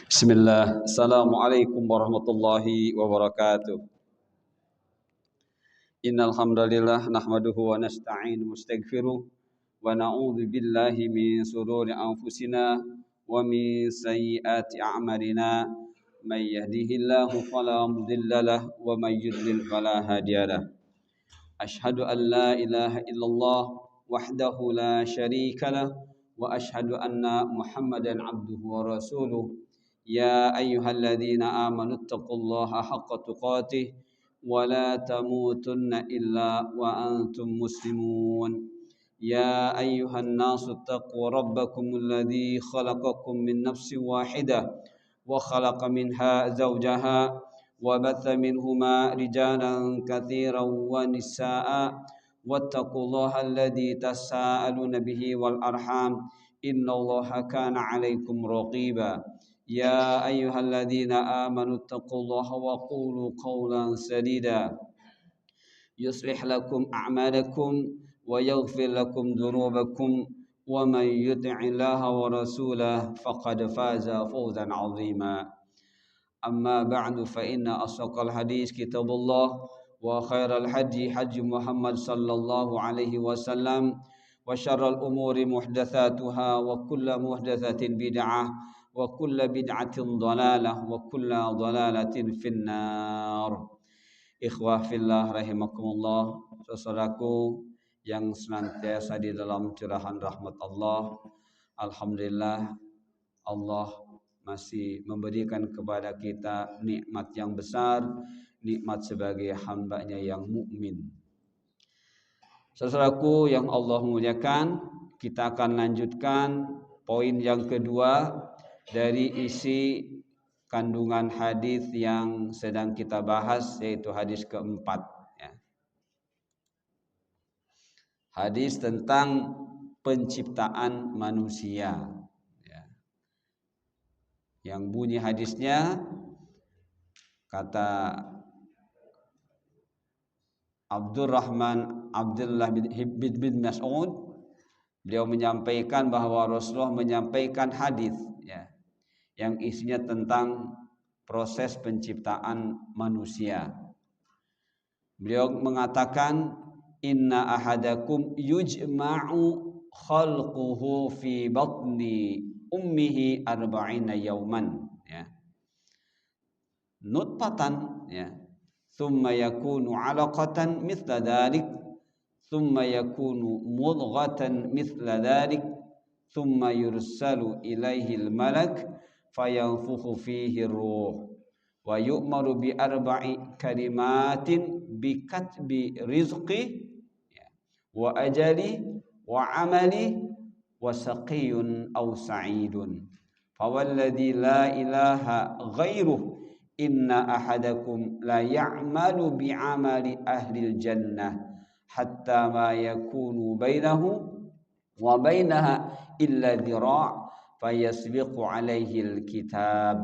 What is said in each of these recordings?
Bismillah. Assalamualaikum warahmatullahi wabarakatuh. Innal hamdalillah nahmaduhu wa nasta'inu wastaghfiruh wa na'udzu billahi min shururi anfusina wa min sayyiati a'malina. May yahdihillahu fala mudilla lahu wa may yudlil fala hadiyalah. Ashhadu an la ilaha illallah wahdahu la syarika lah wa ashhadu anna Muhammadan abduhu wa rasuluh. يا أيها الذين آمنوا اتقوا الله حق تقاته ولا تموتن إلا وأنتم مسلمون يا أيها الناس اتقوا ربكم الذي خلقكم من نفس واحدة وخلق منها زوجها وبث منهما رجالا كثيرا ونساء واتقوا الله الذي تساءلون به والأرحام إن الله كان عليكم رقيبا يا أيها الذين آمنوا اتقوا الله وقولوا قولا سديدا يصلح لكم أعمالكم ويغفر لكم ذنوبكم ومن يطع الله ورسوله فقد فاز فوزا عظيما أما بعد فإن أصدق الحديث كتاب الله وخير الهدي هدي محمد صلى الله عليه وسلم وشر الأمور محدثاتها وكل محدثة بدعة wa kullu bid'atin dhalalah wa kullu dhalalatin finnar. Ikhwah fillah rahimakumullah, saudaraku yang senantiasa di dalam curahan rahmat Allah. Alhamdulillah, Allah masih memberikan kepada kita nikmat yang besar, nikmat sebagai hamba-Nya yang mukmin. Saudaraku yang Allah muliakan, kita akan lanjutkan poin yang kedua dari isi kandungan hadis yang sedang kita bahas, yaitu hadis keempat, ya. Hadis tentang penciptaan manusia, ya. Yang bunyi hadisnya, kata Abdurrahman Abdullah bin Mas'ud, beliau menyampaikan bahwa Rasulullah menyampaikan hadis, ya, yang isinya tentang proses penciptaan manusia. Beliau mengatakan, inna ahadakum yujma'u khalquhu fi batni ummihi arba'ina yawman, ya. Nutfatan, ya. Thumma yakunu 'alaqatan mithla dhalik, thumma yakunu mudghatan mithla dhalik, thumma yursalu ilaihi al-malak fayanfukhu fihi ruh wa yu'maru bi arba'i kalimatin bi katbi rizqi wa ajali wa amali wa saqiyun aw sa'idun fawalladhi la ilaha ghairuh inna ahadakum la ya'malu bi amali ahli al-jannah hatta ma yakunu bainahu wa bainaha illa dhira' fayasbiqu alaihi alkitab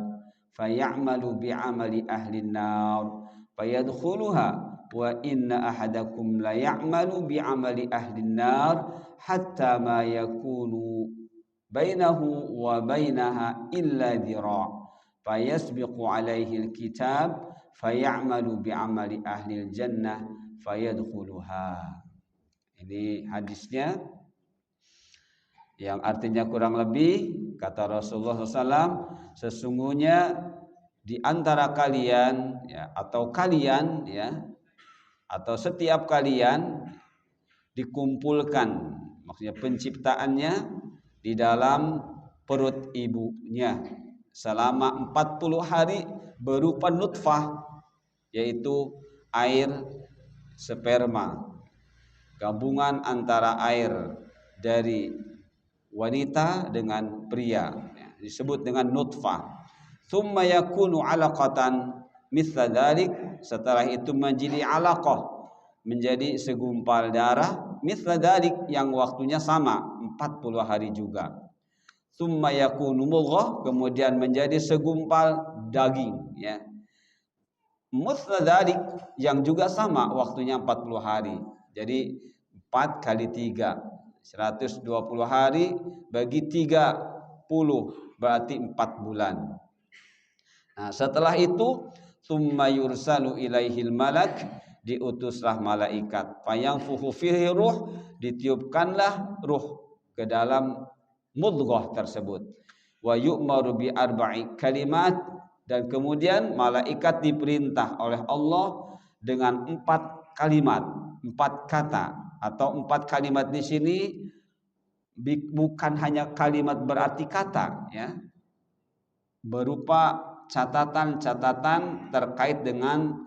fayamalu bi'amali ahli an-nar fayadkhuluha wa inna ahadakum la ya'malu bi'amali ahli an-nar hatta ma yakunu bainahu wa bainaha illa dhira' fayasbiqu alaihi alkitab fayamalu bi'amali ahli al-jannah fayadkhuluha. Ini hadisnya, yang artinya kurang lebih, kata Rasulullah SAW, sesungguhnya di antara kalian, ya, atau kalian, ya, atau setiap kalian dikumpulkan, maksudnya penciptaannya di dalam perut ibunya selama 40 hari berupa nutfah, yaitu air sperma, gabungan antara air dari wanita dengan pria, ya, disebut dengan nutfah. Tsumma yakunu 'alaqatan mithla dzalik, setelah itu menjadi 'alaqah, menjadi segumpal darah, mithla dzalik, yang waktunya sama 40 hari juga. Tsumma yakunu mudghah, kemudian menjadi segumpal daging, ya. Mithla dzalik, yang juga sama waktunya 40 hari. Jadi 4 kali 3 120 hari bagi 30 berarti 4 bulan. Nah, setelah itu tsumma yursalu ilaihil malak, diutuslah malaikat, fayanfuhu fihi ruh, ditiupkanlah ruh ke dalam mudghah tersebut, wa yu'maru bi arba'i kalimat, dan kemudian malaikat diperintah oleh Allah dengan 4 kalimat, 4 kata, atau 4 kalimat di sini bukan hanya kalimat berarti kata, ya, berupa catatan-catatan terkait dengan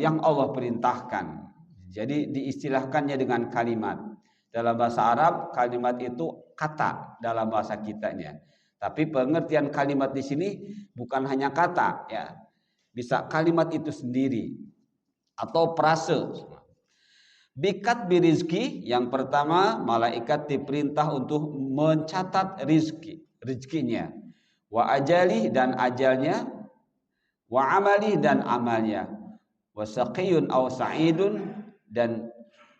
yang Allah perintahkan. Jadi diistilahkannya dengan kalimat. Dalam bahasa Arab kalimat itu kata dalam bahasa kitanya. Tapi pengertian kalimat di sini bukan hanya kata, ya. Bisa kalimat itu sendiri atau frase. Bikat birizki, yang pertama malaikat diperintah untuk mencatat rizkinya, wa ajali, dan ajalnya, wa amali, dan amalnya, wa saqiyun aw sa'idun, dan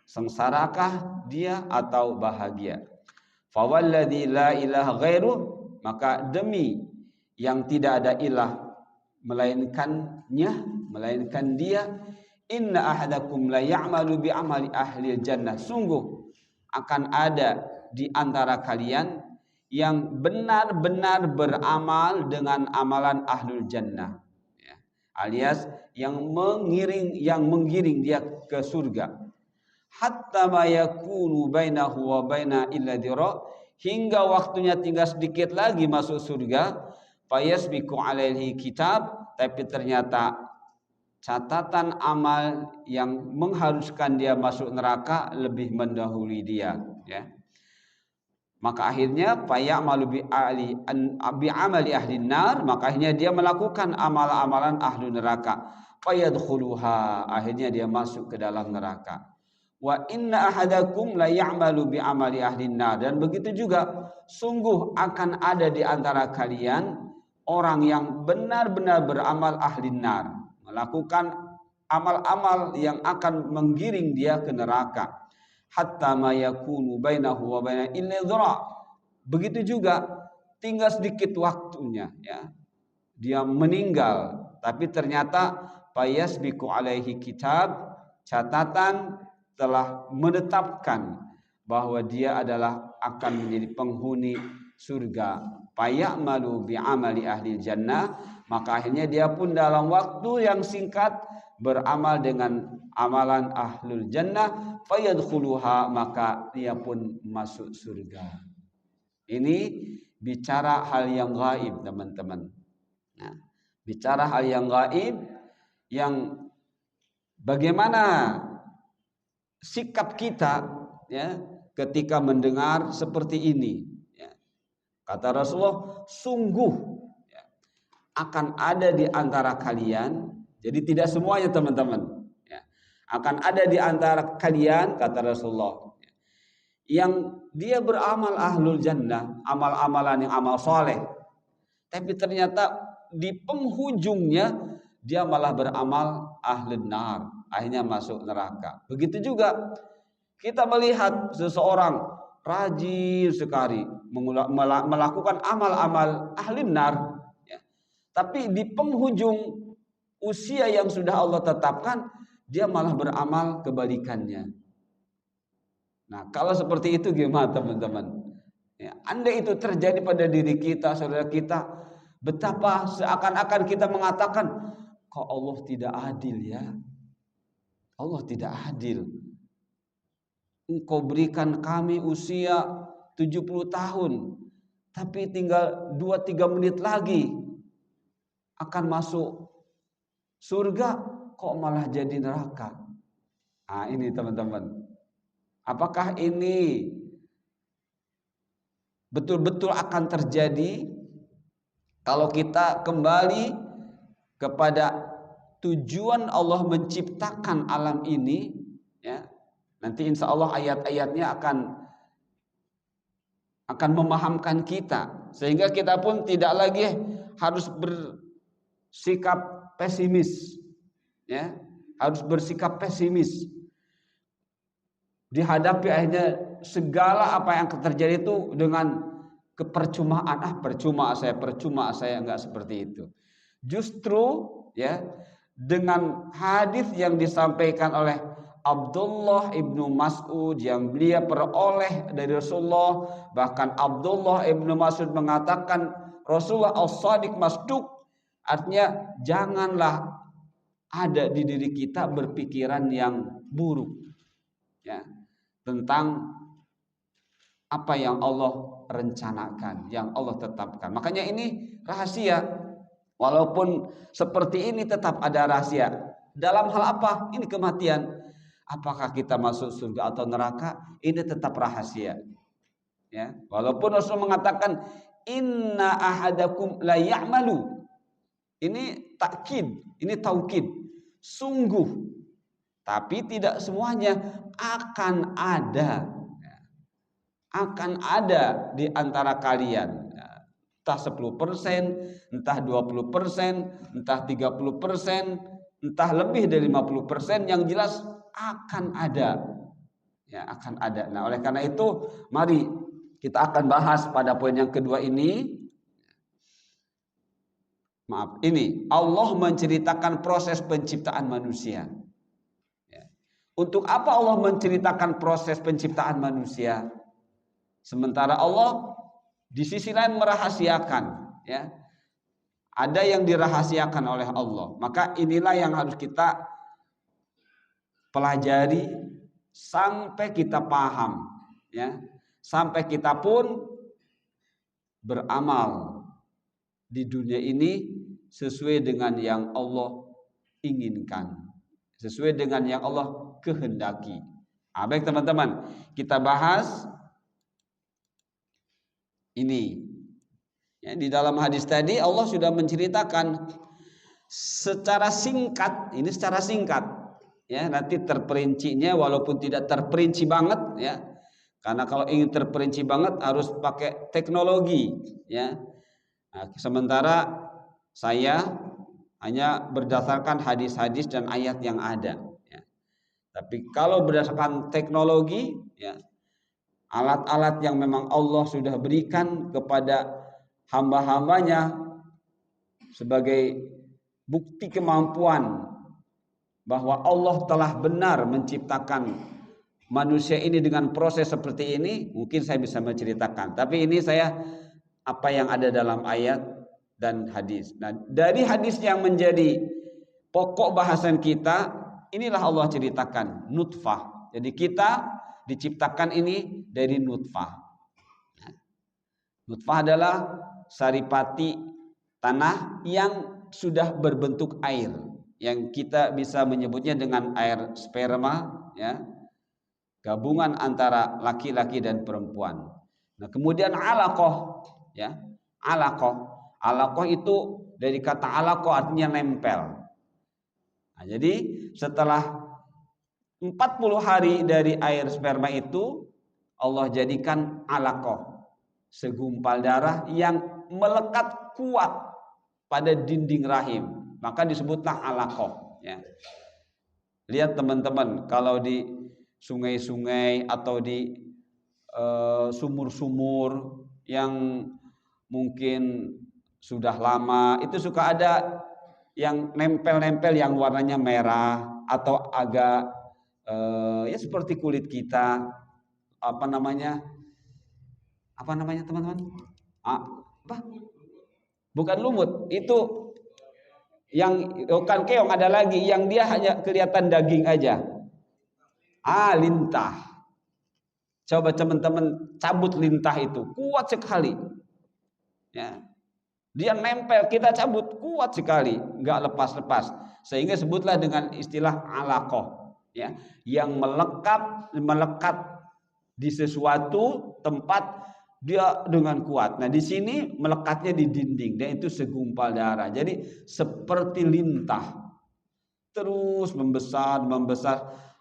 sengsarakah dia atau bahagia. Fawalladzi la ilaha ghairu, maka demi yang tidak ada ilah melainkan dia, inna ahadakum la ya'malu bi amali ahli jannah, sungguh akan ada di antara kalian yang benar-benar beramal dengan amalan ahlul jannah, ya, alias yang menggiring dia ke surga. Hatta ma yakunu bainahu wa baina illa dira, hingga waktunya tinggal sedikit lagi masuk surga. Fayasbiqu alaihi kitab, tapi ternyata catatan amal yang mengharuskan dia masuk neraka lebih mendahului dia, ya. Maka akhirnya fayamalu bi amali ahli nar, maka akhirnya dia melakukan amalan-amalan ahli neraka. Fayadkhuluha, akhirnya dia masuk ke dalam neraka. Wa inna ahadakum la ya'malu bi amali ahli nar, dan begitu juga sungguh akan ada di antara kalian orang yang benar-benar beramal ahli nar, melakukan amal-amal yang akan menggiring dia ke neraka. Hatta ma yakunu bainahu wa baina illa dhira, begitu juga tinggal sedikit waktunya, ya, dia meninggal, tapi ternyata fayasbiqu alaihi kitab, catatan telah menetapkan bahwa dia adalah akan menjadi penghuni surga. Fayamalu bi amali ahli jannah, maka akhirnya dia pun dalam waktu yang singkat beramal dengan amalan ahlul jannah, fayadkhuluha, maka dia pun masuk surga. Ini bicara hal yang gaib, teman-teman. Nah, bicara hal yang gaib, yang bagaimana sikap kita, ya, ketika mendengar seperti ini, ya. Kata Rasulullah, sungguh, ya, akan ada di antara kalian, jadi tidak semuanya teman-teman, ya, akan ada di antara kalian, kata Rasulullah, ya, yang dia beramal ahlul jannah, amal-amalan yang amal soleh, tapi ternyata di penghujungnya dia malah beramal ahlun nar, akhirnya masuk neraka. Begitu juga kita melihat seseorang rajin sekali melakukan amal-amal ahli nar, ya, tapi di penghujung usia yang sudah Allah tetapkan dia malah beramal kebalikannya. Nah, kalau seperti itu gimana teman-teman? Ya, andai itu terjadi pada diri kita, saudara kita, betapa seakan-akan kita mengatakan, kok Allah tidak adil, ya? Allah tidak adil. Engkau berikan kami usia 70 tahun, tapi tinggal 2-3 menit lagi akan masuk surga, kok malah jadi neraka. Nah, ini teman-teman. Apakah ini betul-betul akan terjadi kalau kita kembali kepada tujuan Allah menciptakan alam ini, ya? Nanti insya Allah ayat-ayatnya akan memahamkan kita, sehingga kita pun tidak lagi harus bersikap pesimis, ya, harus bersikap pesimis dihadapi akhirnya segala apa yang terjadi itu dengan kepercumaan, percuma saya, enggak seperti itu. Justru ya, dengan hadis yang disampaikan oleh Abdullah ibnu Mas'ud yang beliau peroleh dari Rasulullah, bahkan Abdullah ibnu Mas'ud mengatakan Rasulullah as-sadiq masduq, artinya janganlah ada di diri kita berpikiran yang buruk ya tentang apa yang Allah rencanakan, yang Allah tetapkan. Makanya ini rahasia. Walaupun seperti ini tetap ada rahasia. Dalam hal apa? Ini kematian. Apakah kita masuk surga atau neraka? Ini tetap rahasia. Ya, walaupun Rasul mengatakan inna ahadakum la ya'malu. Ini takkid, ini taukid. Sungguh. Tapi tidak semuanya akan ada. Akan ada di antara kalian. Entah 10%, entah 20%, entah 30%, entah lebih dari 50%, yang jelas akan ada. Ya, akan ada. Nah, oleh karena itu, mari kita akan bahas pada poin yang kedua ini. Maaf, ini Allah menceritakan proses penciptaan manusia. Ya. Untuk apa Allah menceritakan proses penciptaan manusia? Sementara Allah di sisi lain merahasiakan, ya. Ada yang dirahasiakan oleh Allah. Maka inilah yang harus kita pelajari sampai kita paham, ya. Sampai kita pun beramal di dunia ini sesuai dengan yang Allah inginkan, sesuai dengan yang Allah kehendaki. Baik teman-teman, kita bahas ini. Ya, di dalam hadis tadi Allah sudah menceritakan secara singkat, ini secara singkat. Ya, nanti terperincinya walaupun tidak terperinci banget, ya. Karena kalau ingin terperinci banget harus pakai teknologi, ya. Nah, sementara saya hanya berdasarkan hadis-hadis dan ayat yang ada, ya. Tapi kalau berdasarkan teknologi, ya, alat-alat yang memang Allah sudah berikan kepada hamba-hambanya sebagai bukti kemampuan bahwa Allah telah benar menciptakan manusia ini dengan proses seperti ini, mungkin saya bisa menceritakan. Tapi ini saya apa yang ada dalam ayat dan hadis. Nah, dari hadis yang menjadi pokok bahasan kita, inilah Allah ceritakan nutfah. Jadi kita diciptakan ini dari nutfah. Nutfah adalah saripati tanah yang sudah berbentuk air, yang kita bisa menyebutnya dengan air sperma, ya, gabungan antara laki-laki dan perempuan. Nah, kemudian alaqah, ya, alaqah itu dari kata alaqah artinya nempel. Nah, jadi setelah 40 hari dari air sperma itu Allah jadikan alaqah, segumpal darah yang melekat kuat pada dinding rahim, maka disebutlah alaqah, ya. Lihat teman-teman, kalau di sungai-sungai atau di sumur-sumur yang mungkin sudah lama, itu suka ada yang nempel-nempel yang warnanya merah atau agak ya seperti kulit kita, apa namanya teman-teman? Apa? Bukan lumut, itu yang bukan keong, ada lagi yang dia hanya kelihatan daging aja. Lintah. Coba teman-teman cabut lintah itu, kuat sekali. Ya. Dia nempel, kita cabut kuat sekali, enggak lepas-lepas. Sehingga sebutlah dengan istilah alaqah, ya, yang melekat di sesuatu tempat dia dengan kuat. Nah, di sini melekatnya di dinding dan itu segumpal darah. Jadi seperti lintah terus membesar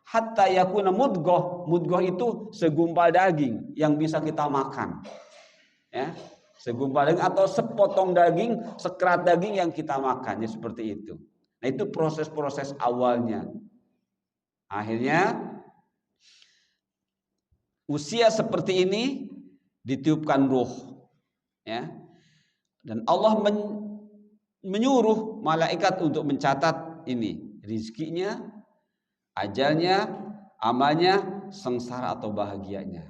hatta yakuna mudghah. Mudghah itu segumpal daging yang bisa kita makan. Ya, segumpal daging atau sepotong daging, sekerat daging yang kita makan, ya seperti itu. Nah, itu proses-proses awalnya. Akhirnya usia seperti ini ditiupkan ruh, ya. Dan Allah menyuruh malaikat untuk mencatat ini rizkinya, ajalnya, amalnya, sengsara atau bahagianya.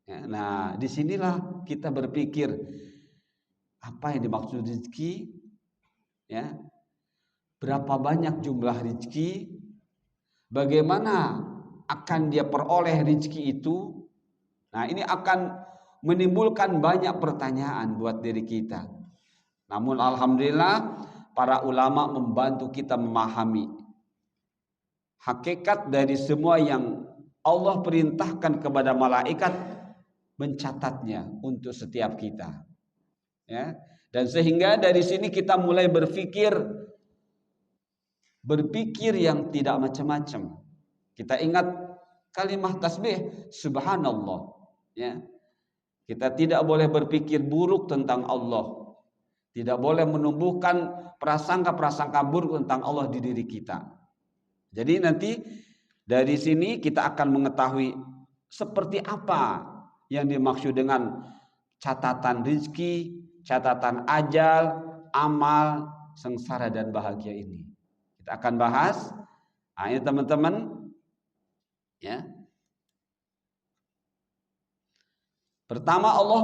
Ya, nah, disinilah kita berpikir apa yang dimaksud rezeki, ya, berapa banyak jumlah rezeki, bagaimana akan dia peroleh rezeki itu. Nah, ini akan menimbulkan banyak pertanyaan buat diri kita. Namun alhamdulillah para ulama membantu kita memahami hakikat dari semua yang Allah perintahkan kepada malaikat mencatatnya untuk setiap kita, ya. Dan sehingga dari sini kita mulai berpikir yang tidak macam-macam. Kita ingat kalimat tasbih subhanallah, ya. Kita tidak boleh berpikir buruk tentang Allah, tidak boleh menumbuhkan prasangka-prasangka buruk tentang Allah di diri kita. Jadi nanti dari sini kita akan mengetahui seperti apa yang dimaksud dengan catatan rizki, catatan ajal, amal, sengsara dan bahagia ini. Kita akan bahas. Nah, ini teman-teman, ya. Pertama Allah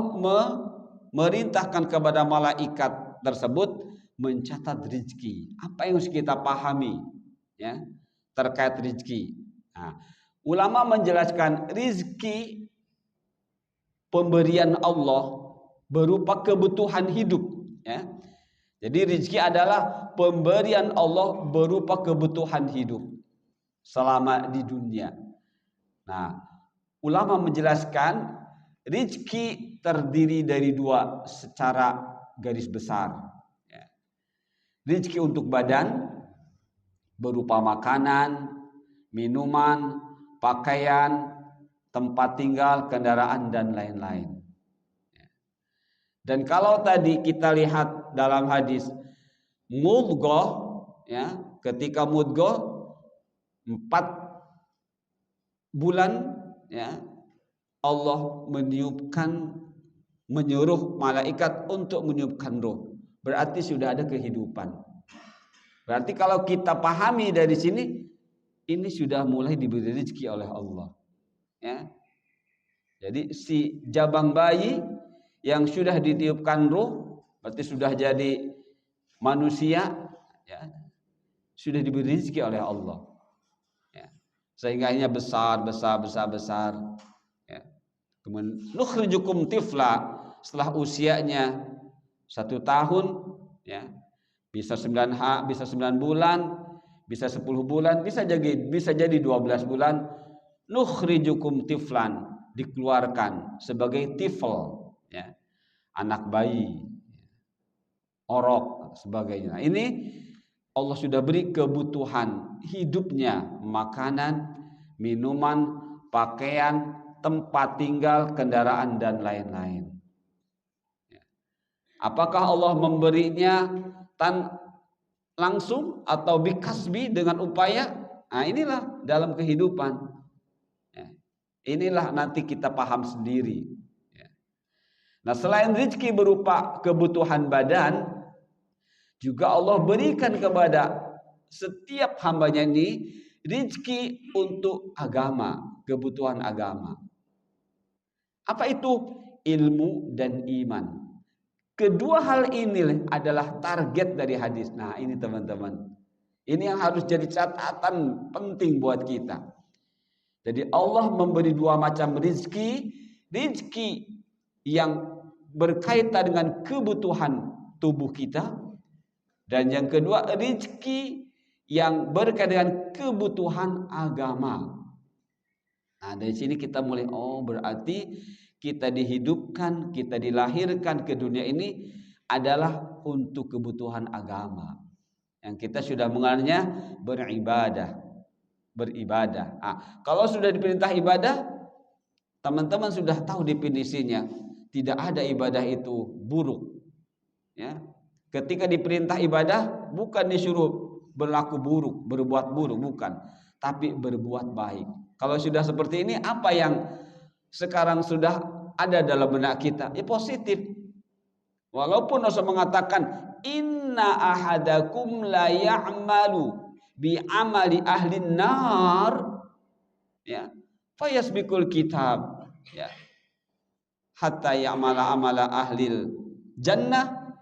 merintahkan kepada malaikat tersebut mencatat rizki. Apa yang harus kita pahami, ya, terkait rizki? Nah, ulama menjelaskan rizki pemberian Allah berupa kebutuhan hidup, ya. Jadi rizki adalah pemberian Allah berupa kebutuhan hidup selama di dunia. Nah, ulama menjelaskan rizki terdiri dari dua secara garis besar, ya. Rizki untuk badan berupa makanan, minuman, pakaian, tempat tinggal, kendaraan, dan lain-lain. Dan kalau tadi kita lihat dalam hadis mudghah, ya, ketika mudghah 4 bulan, ya, Allah menyuruh malaikat untuk meniupkan roh. Berarti sudah ada kehidupan. Berarti kalau kita pahami dari sini, ini sudah mulai diberi rezeki oleh Allah, ya. Jadi si jabang bayi yang sudah ditiupkan ruh berarti sudah jadi manusia, ya, sudah diberi rezeki oleh Allah, ya. Sehingga akhirnya besar, ya. Kemudian nukhrijukum tifla, setelah usianya 1 tahun, ya, bisa 9 bisa 9 bulan, bisa 10 bulan, bisa jadi 12 bulan. Nukhrijukum tiflan, dikeluarkan sebagai tifl, ya, anak bayi, orok, sebagainya. Nah, ini Allah sudah beri kebutuhan hidupnya, makanan, minuman, pakaian, tempat tinggal, kendaraan, dan lain-lain. Apakah Allah memberinya langsung atau bikasbi dengan upaya? Nah, inilah dalam kehidupan. Inilah nanti kita paham sendiri. Nah, selain rezeki berupa kebutuhan badan, juga Allah berikan kepada setiap hambanya ini rezeki untuk agama, kebutuhan agama. Apa itu? Ilmu dan iman. Kedua hal ini adalah target dari hadis. Nah, ini teman-teman, ini yang harus jadi catatan penting buat kita. Jadi Allah memberi 2 macam rezeki. Rezeki yang berkaitan dengan kebutuhan tubuh kita, dan yang kedua rezeki yang berkaitan dengan kebutuhan agama. Nah, dari sini kita mulai, oh berarti kita dihidupkan, kita dilahirkan ke dunia ini adalah untuk kebutuhan agama. Yang kita sudah mengenalnya beribadah. Kalau sudah diperintah ibadah, teman-teman sudah tahu definisinya. Tidak ada ibadah itu buruk, ya. Ketika diperintah ibadah, bukan disuruh berlaku buruk, berbuat buruk, bukan, tapi berbuat baik. Kalau sudah seperti ini, apa yang sekarang sudah ada dalam benak kita? Ya positif. Walaupun Rasul mengatakan inna ahadakum la ya'malu bi amali ahli nar, ya, fayasbiqul kitab, ya, hatta ya'mala amala ahlil jannah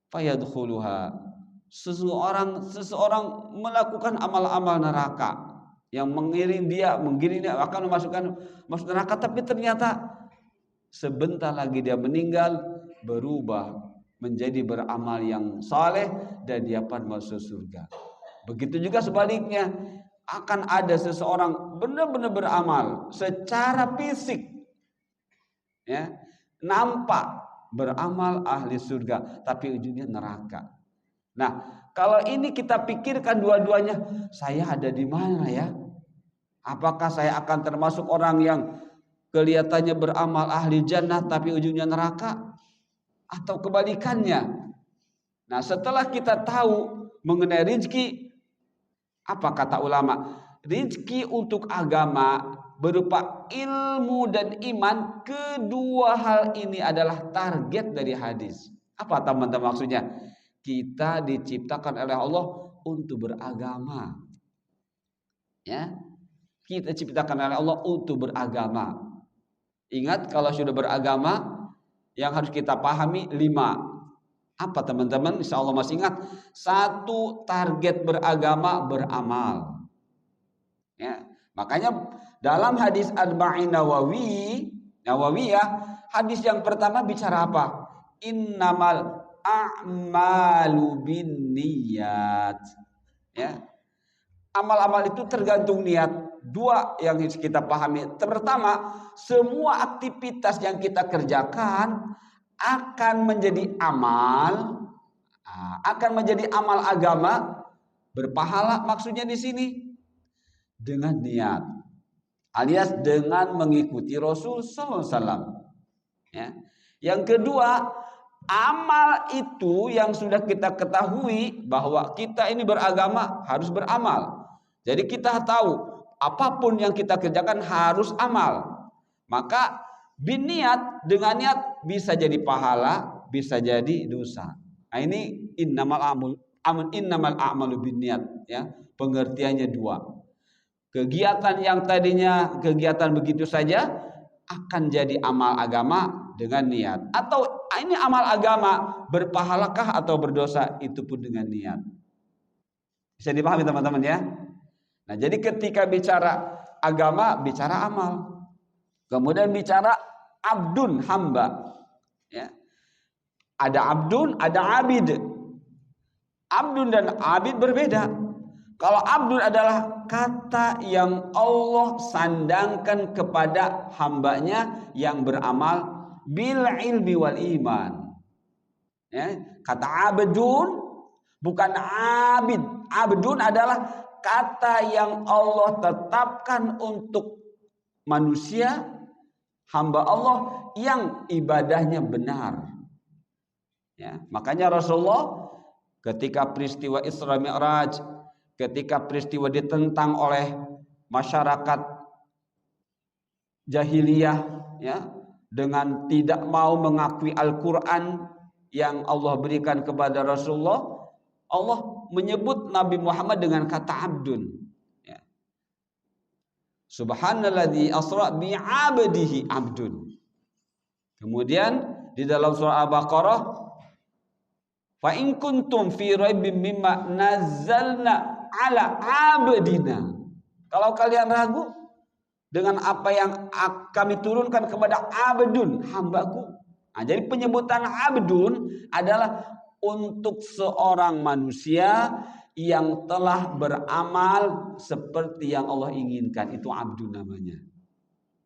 fayadkhuluha. Seseorang melakukan amal-amal neraka yang menggiring dia akan masuk neraka, tapi ternyata sebentar lagi dia meninggal berubah menjadi beramal yang saleh dan dia akan masuk surga. Begitu juga sebaliknya, akan ada seseorang benar-benar beramal secara fisik, ya, nampak beramal ahli surga, tapi ujungnya neraka. Nah, kalau ini kita pikirkan dua-duanya, saya ada di mana ya? Apakah saya akan termasuk orang yang kelihatannya beramal ahli jannah tapi ujungnya neraka? Atau kebalikannya? Nah, setelah kita tahu mengenai rizki, apa kata ulama? Rizki untuk agama berupa ilmu dan iman, kedua hal ini adalah target dari hadis. Apa teman-teman maksudnya? Kita diciptakan oleh Allah untuk beragama. Ya, kita diciptakan oleh Allah untuk beragama. Ingat, kalau sudah beragama, yang harus kita pahami 5. Apa teman-teman? Insya Allah masih ingat. 1, target beragama beramal. Ya, makanya dalam hadis Arba'in Nawawiyah, hadis yang pertama bicara apa? Innamal a'malu binniyat. Ya. Amal-amal itu tergantung niat. 2 yang kita pahami. Pertama, semua aktivitas yang kita kerjakan akan menjadi amal, agama, berpahala. Maksudnya di sini dengan niat, alias dengan mengikuti Rasul sallallahu alaihi wasallam. Ya. Yang kedua, amal itu yang sudah kita ketahui bahwa kita ini beragama harus beramal. Jadi kita tahu apapun yang kita kerjakan harus amal. Maka biniat, dengan niat bisa jadi pahala, bisa jadi dosa. Nah, ini innamal a'malu binniyat, ya. Pengertiannya 2. Kegiatan yang tadinya kegiatan begitu saja akan jadi amal agama dengan niat. Atau ini amal agama berpahalakah atau berdosa, itu pun dengan niat. Bisa dipahami teman-teman ya? Nah, jadi ketika bicara agama, bicara amal. Kemudian bicara abdun, hamba. Ya. Ada abdun, ada abid. Abdun dan abid berbeda. Kalau abdun adalah kata yang Allah sandangkan kepada hambanya yang beramal bil ilmi wal iman. Ya. Kata abdun bukan abid. Abdun adalah kata yang Allah tetapkan untuk manusia, hamba Allah yang ibadahnya benar. Ya, makanya Rasulullah ketika peristiwa Isra Mi'raj, ketika peristiwa ditentang oleh masyarakat jahiliyah, ya, dengan tidak mau mengakui Al-Quran yang Allah berikan kepada Rasulullah, Allah menyebut Nabi Muhammad dengan kata abdun. Ya. Subhanalladzi asra bi 'abdihi abdun. Kemudian di dalam surah Al-Baqarah, fa in kuntum fi raibin mimma nazzalna ala 'abdina. Kalau kalian ragu dengan apa yang kami turunkan kepada abdun, hambaku. Nah, jadi penyebutan abdun adalah untuk seorang manusia yang telah beramal seperti yang Allah inginkan, itu abdun namanya.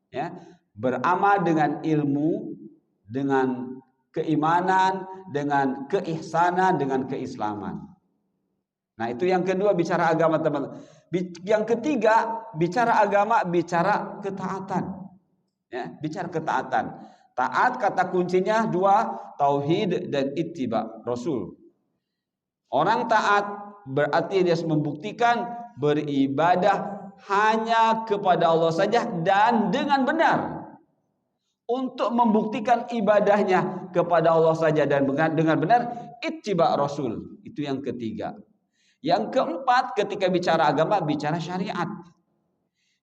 Ya, beramal dengan ilmu, dengan keimanan, dengan keihsanan, dengan keislaman. Nah, itu yang kedua bicara agama, teman-teman. Yang ketiga bicara agama, bicara ketaatan. Ya, bicara ketaatan. Taat kata kuncinya 2, tauhid dan ittiba Rasul. Orang taat berarti dia membuktikan beribadah hanya kepada Allah saja dan dengan benar. untuk membuktikan ibadahnya kepada Allah saja dan dengan benar ittiba Rasul. Itu yang ketiga. Yang keempat, ketika bicara agama, bicara syariat.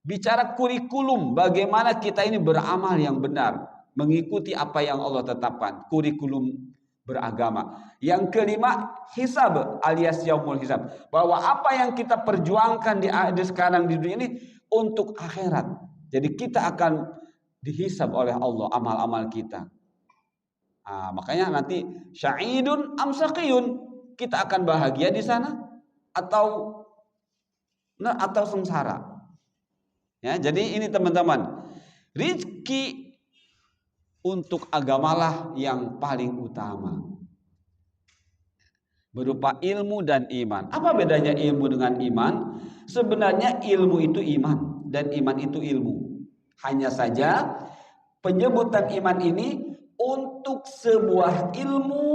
Bicara kurikulum, bagaimana kita ini beramal yang benar, mengikuti apa yang Allah tetapkan, kurikulum beragama. Yang kelima, hisab alias yaumul hisab, bahwa apa yang kita perjuangkan di sekarang di dunia ini untuk akhirat. Jadi kita akan dihisab oleh Allah amal-amal kita. Makanya nanti sya'idun am saqiyun, kita akan bahagia di sana atau sengsara. Ya, jadi ini teman-teman, rizki untuk agamalah yang paling utama, berupa ilmu dan iman. Apa bedanya ilmu dengan iman? Sebenarnya ilmu itu iman dan iman itu ilmu. Hanya saja penyebutan iman ini untuk sebuah ilmu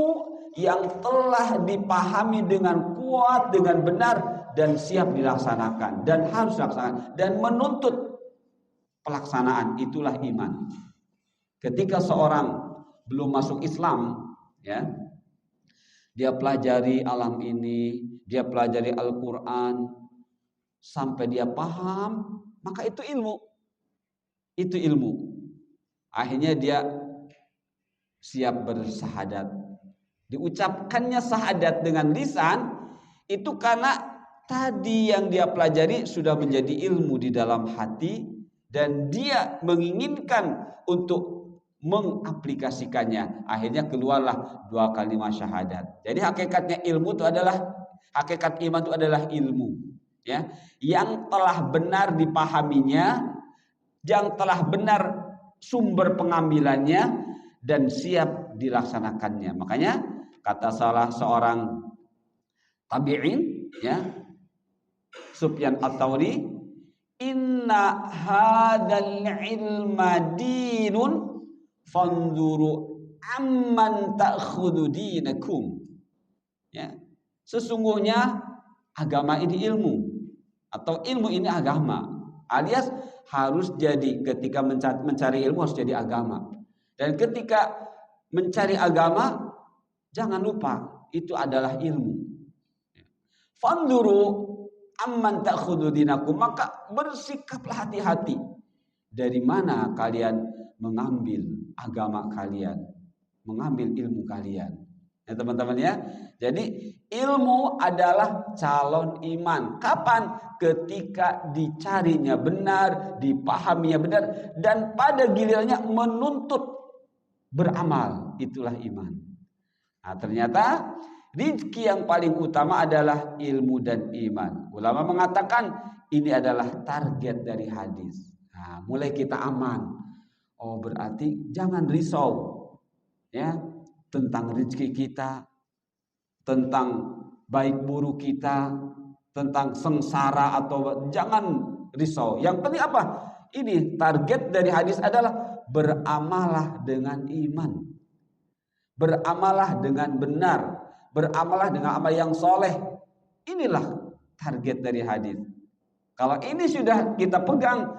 yang telah dipahami dengan kuat, dengan benar, dan siap dilaksanakan, dan harus dilaksanakan, dan menuntut pelaksanaan. Itulah iman. Ketika seorang belum masuk Islam, ya, dia pelajari alam ini, dia pelajari Al-Quran, sampai dia paham, maka itu ilmu. Itu ilmu. Akhirnya dia siap bersahadat. Diucapkannya sahadat dengan lisan itu karena tadi yang dia pelajari sudah menjadi ilmu di dalam hati dan dia menginginkan untuk mengaplikasikannya. Akhirnya keluarlah 2 kalimat syahadat. Jadi hakikatnya ilmu itu adalah, hakikat iman itu adalah ilmu, ya, yang telah benar dipahaminya, yang telah benar sumber pengambilannya dan siap dilaksanakannya. Makanya kata salah seorang tabi'in, ya, Sufyan Ats-Tsauri, inna hadzal ilma dinun fanzuru amman ta'khudhu dinakum. Ya, sesungguhnya agama ini ilmu, atau ilmu ini agama, alias harus jadi, ketika mencari ilmu harus jadi agama. Dan ketika mencari agama, jangan lupa itu adalah ilmu. Fanzuru amman ta'khudhu dinakum, maka bersikaplah hati-hati dari mana kalian mengambil agama kalian, mengambil ilmu kalian. Ya teman-teman ya. Jadi ilmu adalah calon iman. Kapan? Ketika dicarinya benar, dipahaminya benar, dan pada gilirannya menuntut beramal, itulah iman. Nah, ternyata rizki yang paling utama adalah ilmu dan iman. Ulama mengatakan ini adalah target dari hadis. Nah, mulai kita aman. Oh, berarti jangan risau, ya, tentang rezeki kita, tentang baik buruk kita, tentang sengsara, atau jangan risau. Yang penting apa? Ini target dari hadis adalah beramalah dengan iman, beramalah dengan benar, beramalah dengan amal yang soleh. Inilah target dari hadis. Kalau ini sudah kita pegang,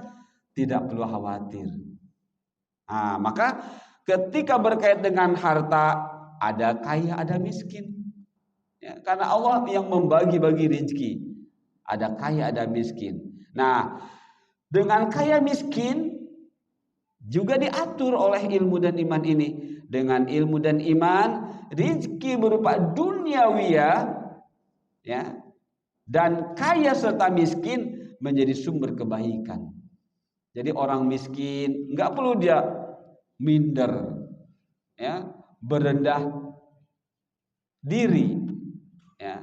tidak perlu khawatir. Nah, maka ketika berkait dengan harta, ada kaya, ada miskin. Ya, karena Allah yang membagi-bagi rezeki. Ada kaya, ada miskin. Nah, dengan kaya miskin juga diatur oleh ilmu dan iman ini. Dengan ilmu dan iman, rezeki berupa duniawiyah, ya, dan kaya serta miskin menjadi sumber kebaikan. Jadi orang miskin nggak perlu dia minder, ya, berendah diri, ya,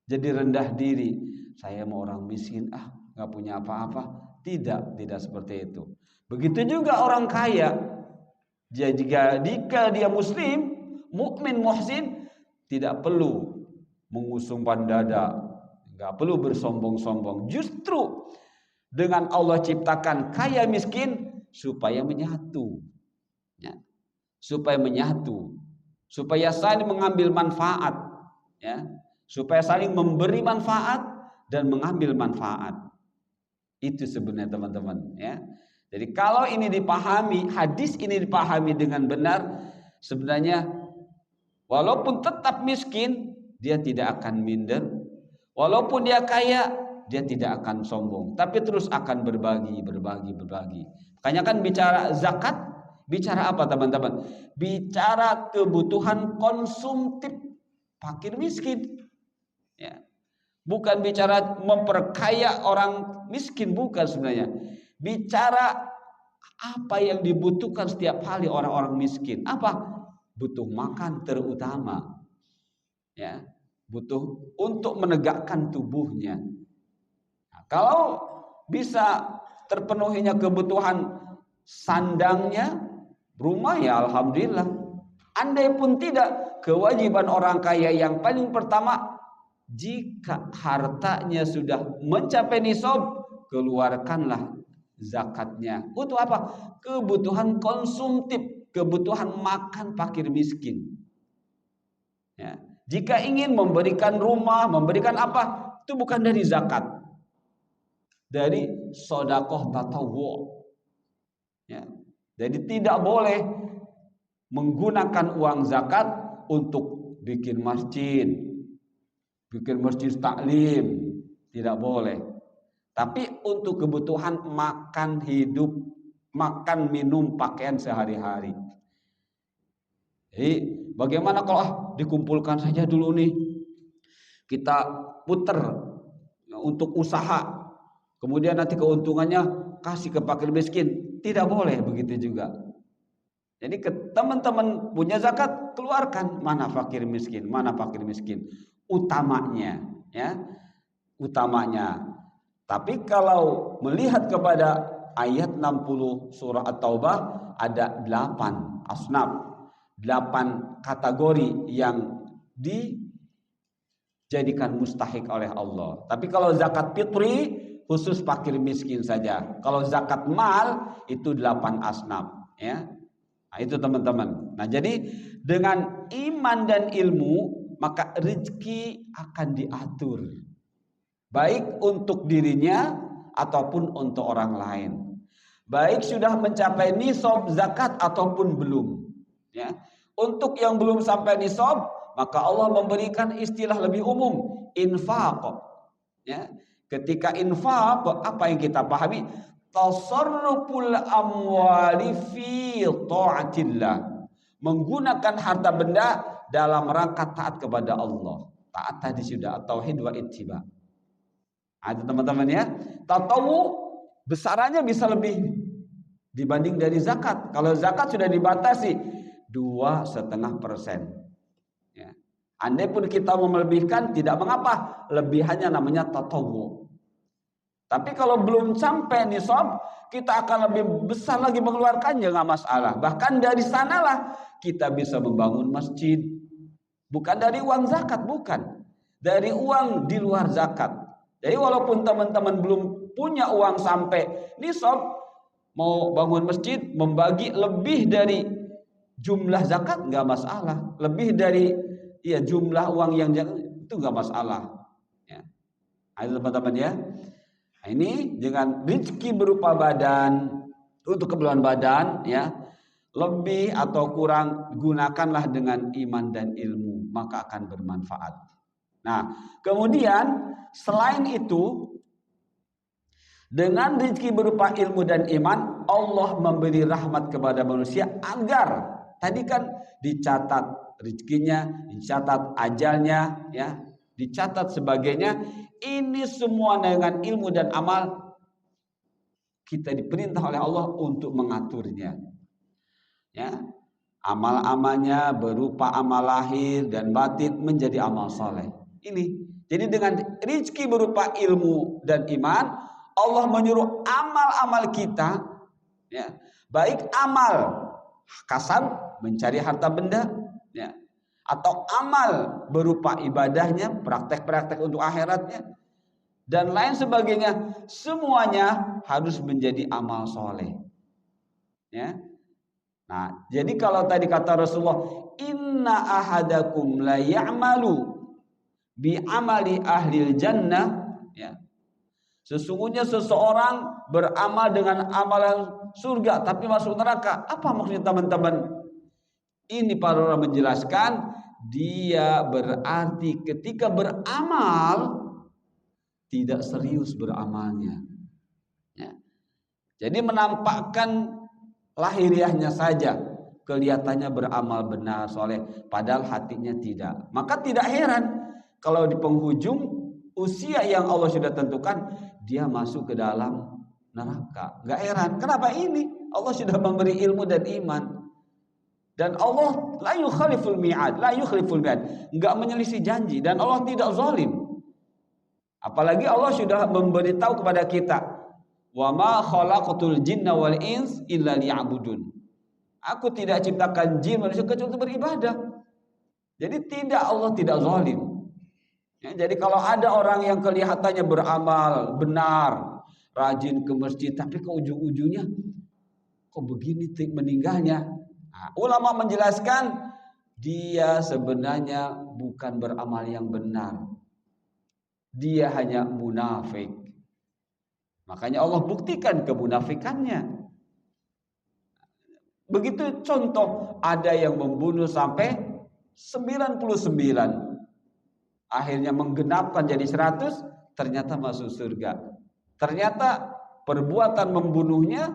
jadi rendah diri. Saya mau orang miskin, nggak punya apa-apa. Tidak seperti itu. Begitu juga orang kaya. Jika dia muslim, mukmin, muhsin, tidak perlu mengusungkan dada, nggak perlu bersombong-sombong. Justru dengan Allah ciptakan kaya miskin supaya menyatu, ya, supaya menyatu, supaya saling mengambil manfaat, ya, supaya saling memberi manfaat dan mengambil manfaat. Itu sebenarnya teman-teman, ya. Jadi kalau ini dipahami, hadis ini dipahami dengan benar, sebenarnya walaupun tetap miskin, dia tidak akan minder. Walaupun dia kaya, dia tidak akan sombong, tapi terus akan berbagi. Makanya kan bicara zakat, bicara apa teman-teman? Bicara kebutuhan konsumtif fakir miskin. Ya. Bukan bicara memperkaya orang miskin, bukan sebenarnya. Bicara apa yang dibutuhkan setiap hari orang-orang miskin. Apa? Butuh makan terutama, ya, butuh untuk menegakkan tubuhnya. Nah, kalau bisa terpenuhinya kebutuhan sandangnya, rumah, ya alhamdulillah. Andai pun tidak, kewajiban orang kaya yang paling pertama, jika hartanya sudah mencapai nisab, keluarkanlah zakatnya. Untuk apa? Kebutuhan konsumtif, kebutuhan makan fakir miskin. Ya. Jika ingin memberikan rumah, memberikan apa, itu bukan dari zakat, dari sedekah tatawwu. Ya. Jadi tidak boleh menggunakan uang zakat untuk bikin masjid taklim, tidak boleh. Tapi untuk kebutuhan makan hidup, makan minum pakaian sehari-hari. Jadi bagaimana kalau dikumpulkan saja dulu nih, kita puter untuk usaha, kemudian nanti keuntungannya kasih ke fakir miskin? Tidak boleh begitu juga. Jadi teman-teman punya zakat, keluarkan. Mana fakir miskin, mana fakir miskin, utamanya, ya, utamanya. Tapi kalau melihat kepada ayat 60 surah At-Taubah, ada 8 asnaf, 8 kategori yang dijadikan mustahik oleh Allah. Tapi kalau zakat fitri khusus fakir miskin saja. Kalau zakat mal itu 8 asnaf, ya. Nah, itu teman-teman. Nah, jadi dengan iman dan ilmu, maka rezeki akan diatur, baik untuk dirinya ataupun untuk orang lain. Baik sudah mencapai nisab zakat ataupun belum. Ya. Untuk yang belum sampai nisab, maka Allah memberikan istilah lebih umum, infaq. Ya. Ketika infaq, apa yang kita pahami? Tasarruful amwali fi ta'atillah. Menggunakan harta benda dalam rangka taat kepada Allah. Taat tadi sudah, tauhid wa ittiba. Ada teman-teman ya. Tatawu besarannya bisa lebih dibanding dari zakat. Kalau zakat sudah dibatasi 2,5%. Ya. Andai pun kita mau melebihkan tidak mengapa, lebihannya namanya tatawu. Tapi kalau belum sampai nisab, kita akan lebih besar lagi mengeluarkannya, nggak masalah. Bahkan dari sanalah kita bisa membangun masjid. Bukan dari uang zakat, bukan. Dari uang di luar zakat. Jadi walaupun teman-teman belum punya uang sampai nisab, mau bangun masjid, membagi lebih dari jumlah zakat, nggak masalah. Lebih dari jumlah uang yang itu nggak masalah. Ya. Ayo teman-teman ya. Nah, ini dengan rezeki berupa badan, untuk keperluan badan, ya, lebih atau kurang, gunakanlah dengan iman dan ilmu, maka akan bermanfaat. Nah, kemudian selain itu, dengan rezeki berupa ilmu dan iman, Allah memberi rahmat kepada manusia agar tadi kan dicatat rezekinya, dicatat ajalnya, ya, dicatat sebagainya. Ini semua dengan ilmu dan amal kita diperintah oleh Allah untuk mengaturnya. Ya, amal-amalnya berupa amal lahir dan batin menjadi amal soleh. Ini. Jadi dengan rezeki berupa ilmu dan iman, Allah menyuruh amal-amal kita, ya, baik amal kasab mencari harta benda, ya, atau amal berupa ibadahnya, praktek-praktek untuk akhiratnya, dan lain sebagainya, semuanya harus menjadi amal soleh. Ya. Nah, jadi kalau tadi kata Rasulullah, inna ahadakum la ya'malu bi amali ahlil jannah, ya, Sesungguhnya seseorang beramal dengan amalan surga tapi masuk neraka. Apa maksudnya teman-teman? Ini para ulama menjelaskan, dia berarti ketika beramal tidak serius beramalnya. Ya. Jadi menampakkan lahiriahnya saja, kelihatannya beramal benar soleh, padahal hatinya tidak. Maka tidak heran kalau di penghujung usia yang Allah sudah tentukan dia masuk ke dalam neraka. Gak heran. Kenapa ini? Allah sudah memberi ilmu dan iman. Dan Allah la yukhliful mi'ad, enggak menyelisih janji, dan Allah tidak zalim. Apalagi Allah sudah memberitahu kepada kita, wa ma khalaqatul jinna wal ins illa liya'budun. Aku tidak ciptakan jin manusia kecuali untuk beribadah. Jadi Allah tidak zalim. Ya, jadi kalau ada orang yang kelihatannya beramal benar, rajin ke masjid, tapi ke ujung-ujungnya kok begini meninggalnya. Nah, ulama menjelaskan dia sebenarnya bukan beramal yang benar. Dia hanya munafik. Makanya Allah buktikan kemunafikannya. Begitu contoh, ada yang membunuh sampai 99. Akhirnya menggenapkan jadi 100, ternyata masuk surga. Ternyata perbuatan membunuhnya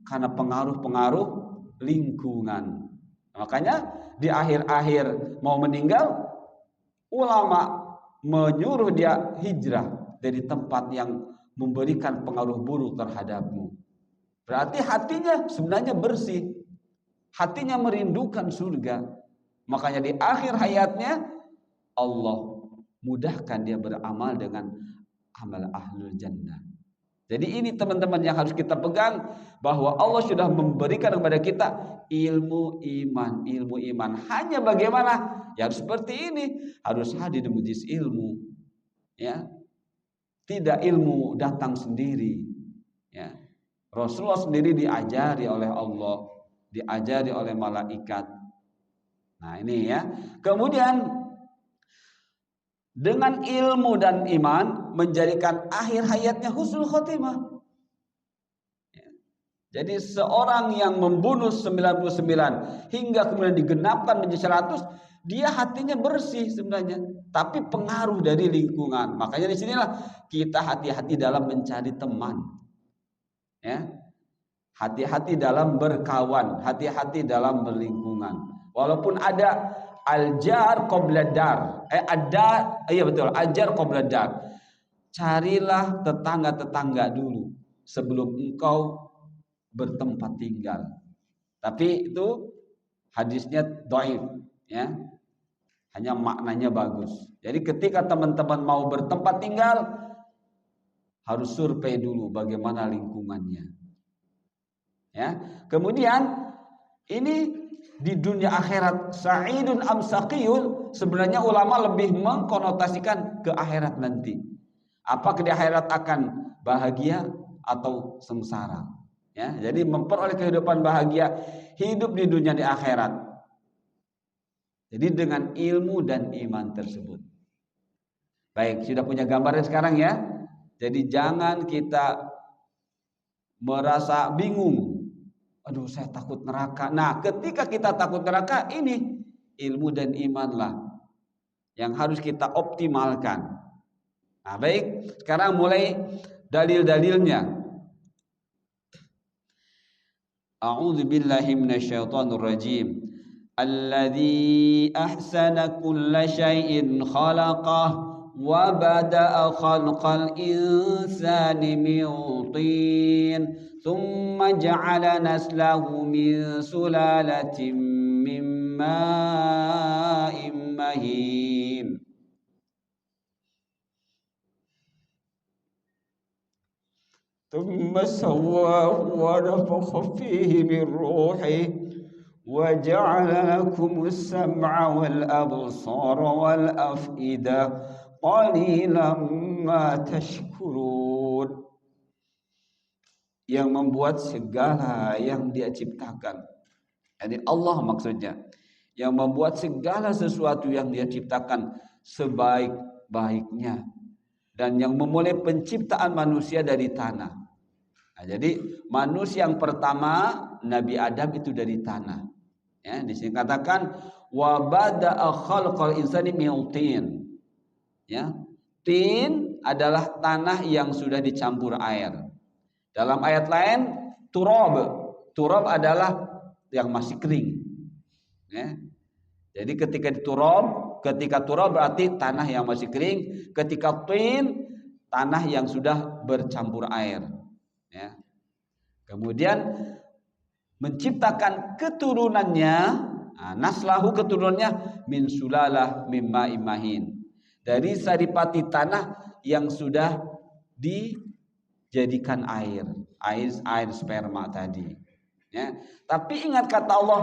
karena pengaruh-pengaruh lingkungan. Makanya di akhir-akhir mau meninggal, ulama menyuruh dia hijrah dari tempat yang memberikan pengaruh buruk terhadapmu. Berarti hatinya sebenarnya bersih. Hatinya merindukan surga. Makanya di akhir hayatnya Allah mudahkan dia beramal dengan amal ahlul jannah. Jadi ini teman-teman yang harus kita pegang, bahwa Allah sudah memberikan kepada kita ilmu iman. Hanya bagaimana? Ya harus seperti ini, harus hadir di majelis ilmu. Ya. Tidak ilmu datang sendiri. Ya. Rasulullah sendiri diajari oleh Allah, diajari oleh malaikat. Nah, ini ya. Kemudian dengan ilmu dan iman menjadikan akhir hayatnya husnul khotimah. Jadi seorang yang membunuh 99 hingga kemudian digenapkan menjadi 100, dia hatinya bersih sebenarnya, tapi pengaruh dari lingkungan. Makanya di sinilah kita hati-hati dalam mencari teman. Ya. Hati-hati dalam berkawan, hati-hati dalam berlingkungan. Walaupun ada Al-jar qobladar. Al-jar qobladar. Carilah tetangga-tetangga dulu sebelum engkau bertempat tinggal. Tapi itu hadisnya dhaif, ya. Hanya maknanya bagus. Jadi ketika teman-teman mau bertempat tinggal, harus survei dulu bagaimana lingkungannya. Ya. Kemudian ini di dunia akhirat, sa'idun am saqiyun, sebenarnya ulama lebih mengkonotasikan ke akhirat nanti. Apakah di akhirat akan bahagia atau sengsara? Ya, jadi memperoleh kehidupan bahagia, hidup di dunia di akhirat. Jadi dengan ilmu dan iman tersebut. Baik, sudah punya gambaran sekarang ya. Jadi jangan kita merasa bingung. Aduh, saya takut neraka. Nah, ketika kita takut neraka, ini ilmu dan imanlah yang harus kita optimalkan. Nah, baik, sekarang mulai dalil-dalilnya. A'udzu billahi minasyaitonir rajim. Alladzi ahsana kulla syai'in khalaqah wa bada'a khalqal insani min tin thumma ja'ala naslahu min sulalatin min ma'in mahin. ثم سواه ونفخ فيه من روحه وجعل لكم السمع والأبصار والأفئدة قليلا ما تشكرون. Yang membuat segala yang dia ciptakan. Jadi Allah maksudnya. Yang membuat segala sesuatu yang dia ciptakan sebaik-baiknya. dan yang memulai penciptaan manusia dari tanah. Nah, jadi manusia yang pertama Nabi Adam itu dari tanah. Ya, di sini katakan wa bada'a khalqal insani min tin. Ya. Tin adalah tanah yang sudah dicampur air. Dalam ayat lain turab. Turab adalah yang masih kering. Ya. Jadi ketika turab berarti tanah yang masih kering, ketika tin tanah yang sudah bercampur air. Ya. Kemudian menciptakan keturunannya, naslahu keturunannya min sulalah mimma imahin, dari saripati tanah yang sudah dijadikan air sperma tadi. Ya. Tapi ingat kata Allah,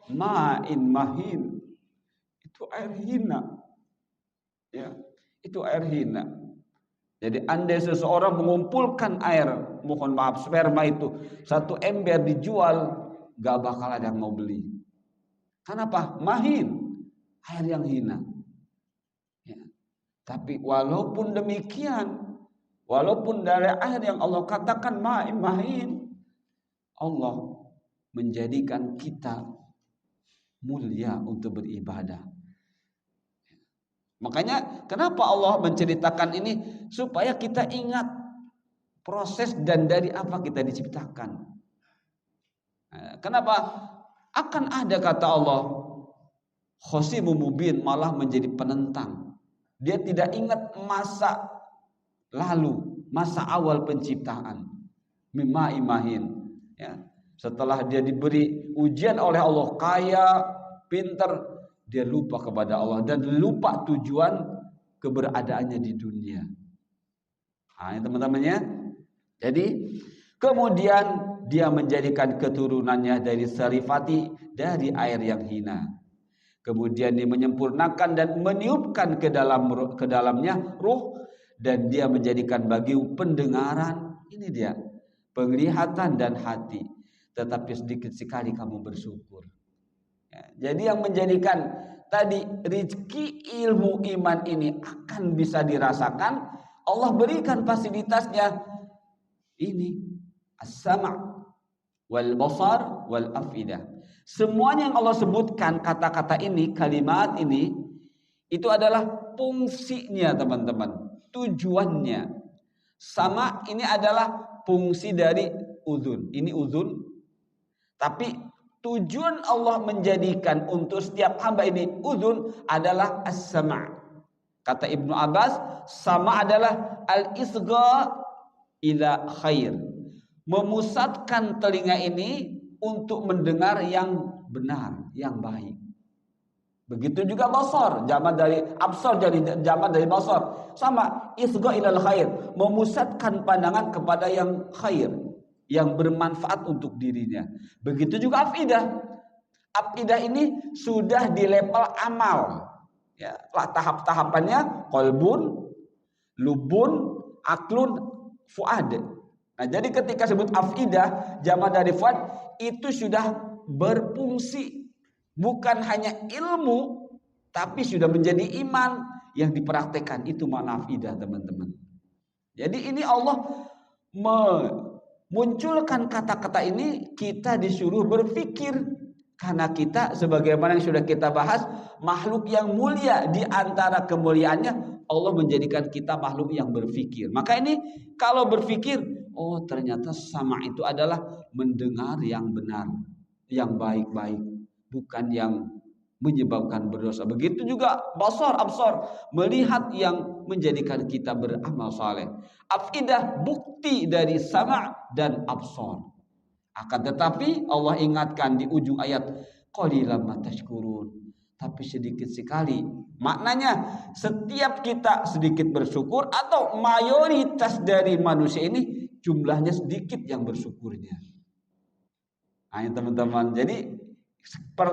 ma'in mahin, itu air hina. Ya, itu air hina. Jadi andai seseorang mengumpulkan air, mohon maaf sperma itu, satu ember dijual, gak bakal ada yang mau beli. Kenapa? Mahin, air yang hina. Ya. Tapi walaupun demikian, walaupun dari air yang Allah katakan mahin, Allah menjadikan kita mulia untuk beribadah. Makanya kenapa Allah menceritakan ini? Supaya kita ingat proses dan dari apa kita diciptakan. Kenapa? Akan ada kata Allah, khosimu mubin, malah menjadi penentang. Dia tidak ingat masa lalu, masa awal penciptaan. Mimma imahin. Ya. Setelah dia diberi ujian oleh Allah, kaya, pintar, dia lupa kepada Allah dan lupa tujuan keberadaannya di dunia. Nah, teman-temannya. Jadi kemudian dia menjadikan keturunannya dari sarifati, dari air yang hina. Kemudian dia menyempurnakan dan meniupkan ke dalamnya ruh, dan dia menjadikan bagi pendengaran, ini dia, penglihatan dan hati. Tetapi sedikit sekali kamu bersyukur. Ya, jadi yang menjadikan tadi rezeki ilmu iman ini akan bisa dirasakan, Allah berikan fasilitasnya ini as-sama' wal basar wal afidah. Semuanya yang Allah sebutkan, kata-kata ini, kalimat ini, itu adalah fungsinya teman-teman, tujuannya. Sama ini adalah fungsi dari uzun. Ini uzun, tapi tujuan Allah menjadikan untuk setiap hamba ini uzun adalah as-sama'. Kata Ibnu Abbas, sama adalah al-isgha ila khair. Memusatkan telinga ini untuk mendengar yang benar, yang baik. Begitu juga basar, jamak dari absar, jadi jamak dari basar. Sama, isgha ila khair, memusatkan pandangan kepada yang khair, yang bermanfaat untuk dirinya. Begitu juga afidah. Afidah ini sudah di level amal. Ya, tahap-tahapannya qalbun, lubun, aklun, fuad. Nah, jadi ketika sebut afidah, jamak dari fuad, itu sudah berfungsi. Bukan hanya ilmu, tapi sudah menjadi iman yang dipraktekkan. Itu makna afidah, teman-teman. Jadi ini Allah munculkan kata-kata ini, kita disuruh berpikir, karena kita sebagaimana yang sudah kita bahas, makhluk yang mulia. Di antara kemuliaannya, Allah menjadikan kita makhluk yang berpikir. Maka ini kalau berpikir, oh ternyata sama itu adalah mendengar yang benar, yang baik-baik, bukan yang menyebabkan berdosa. Begitu juga basar, absar, melihat yang menjadikan kita beramal saleh. Afidah bukti dari sama dan absar. Akan tetapi Allah ingatkan di ujung ayat, qalilan ma tashkurun. Tapi sedikit sekali. Maknanya setiap kita sedikit bersyukur, atau mayoritas dari manusia ini jumlahnya sedikit yang bersyukurnya. Nah, teman-teman, jadi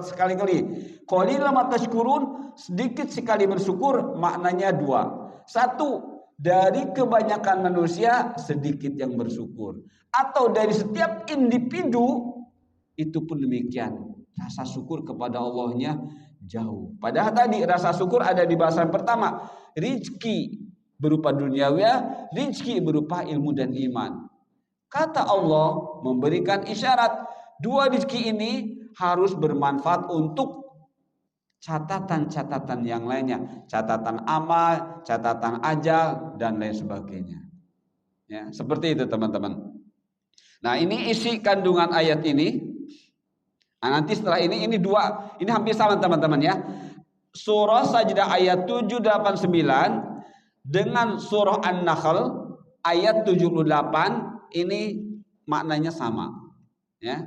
sekali-kali qalilan ma tashkurun, sedikit sekali bersyukur, maknanya dua. Satu, dari kebanyakan manusia sedikit yang bersyukur, atau dari setiap individu itu pun demikian, rasa syukur kepada Allahnya jauh. Padahal tadi rasa syukur ada di bahasan pertama, rizki berupa duniawiya, rizki berupa ilmu dan iman. Kata Allah memberikan isyarat, dua rizki ini harus bermanfaat untuk catatan-catatan yang lainnya, catatan amal, catatan ajal, dan lain sebagainya. Ya, seperti itu teman-teman. Nah, ini isi kandungan ayat ini. Nah, nanti setelah ini hampir sama teman-teman ya. Surah Sajdah ayat 789 dengan surah An-Nahl ayat 78 ini maknanya sama. Ya.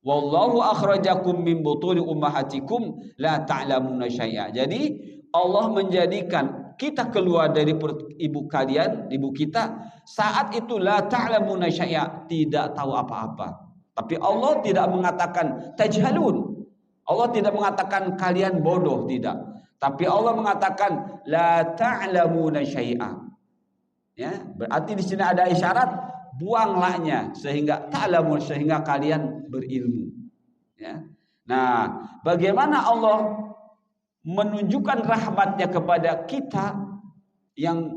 Wallahu akhrajakum min butuni ummahatikum la ta'lamuna syai'a. Jadi Allah menjadikan kita keluar dari perut ibu kalian, ibu kita, saat itu la ta'lamuna syai'a, tidak tahu apa-apa. Tapi Allah tidak mengatakan tajhalun. Allah tidak mengatakan kalian bodoh, tidak. Tapi Allah mengatakan la ta'lamuna syai'a. Ya, berarti di sini ada isyarat buanglahnya sehingga ta'lamun, sehingga kalian berilmu. Ya. Nah, bagaimana Allah menunjukkan rahmatnya kepada kita yang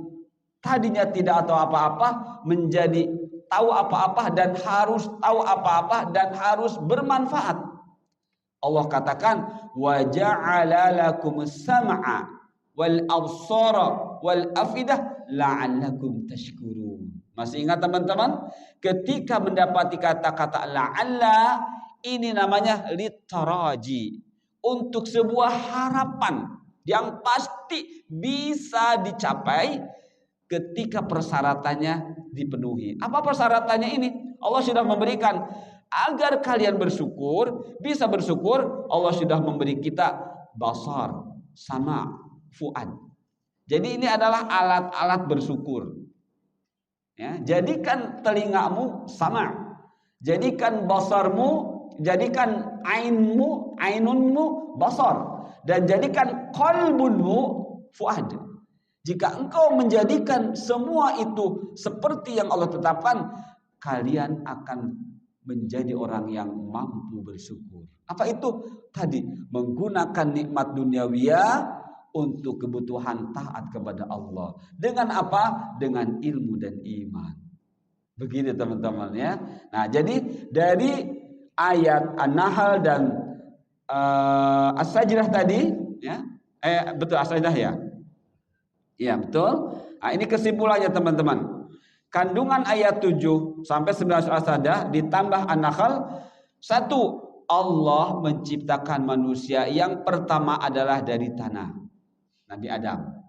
tadinya tidak tahu apa-apa menjadi tahu apa-apa dan harus tahu apa-apa dan harus bermanfaat. Allah katakan wa ja'ala lakumus sam'a wal absara wal afidah la'allakum tashkurun. Masih ingat teman-teman? Ketika mendapati kata-kata la'alla, ini namanya litaraji, untuk sebuah harapan yang pasti bisa dicapai ketika persyaratannya dipenuhi. Apa persyaratannya ini? Allah sudah memberikan agar kalian bersyukur, bisa bersyukur. Allah sudah memberi kita basar, sama, fuad. Jadi ini adalah alat-alat bersyukur. Ya, jadikan telingamu sama, jadikan basarmu, jadikan ainunmu basar, dan jadikan qalbunmu fuad. Jika engkau menjadikan semua itu seperti yang Allah tetapkan, kalian akan menjadi orang yang mampu bersyukur. Apa itu? Tadi menggunakan nikmat duniawiyah untuk kebutuhan taat kepada Allah. Dengan apa? Dengan ilmu dan iman. Begitu teman-teman ya. Nah, jadi dari ayat An-Nahl dan As-Sajdah tadi ya. Betul As-Sajdah ya. Iya, betul. Nah, ini kesimpulannya teman-teman. Kandungan ayat 7 sampai 9 surah As-Sajdah ditambah An-Nahl, satu, Allah menciptakan manusia yang pertama adalah dari tanah, Nabi Adam.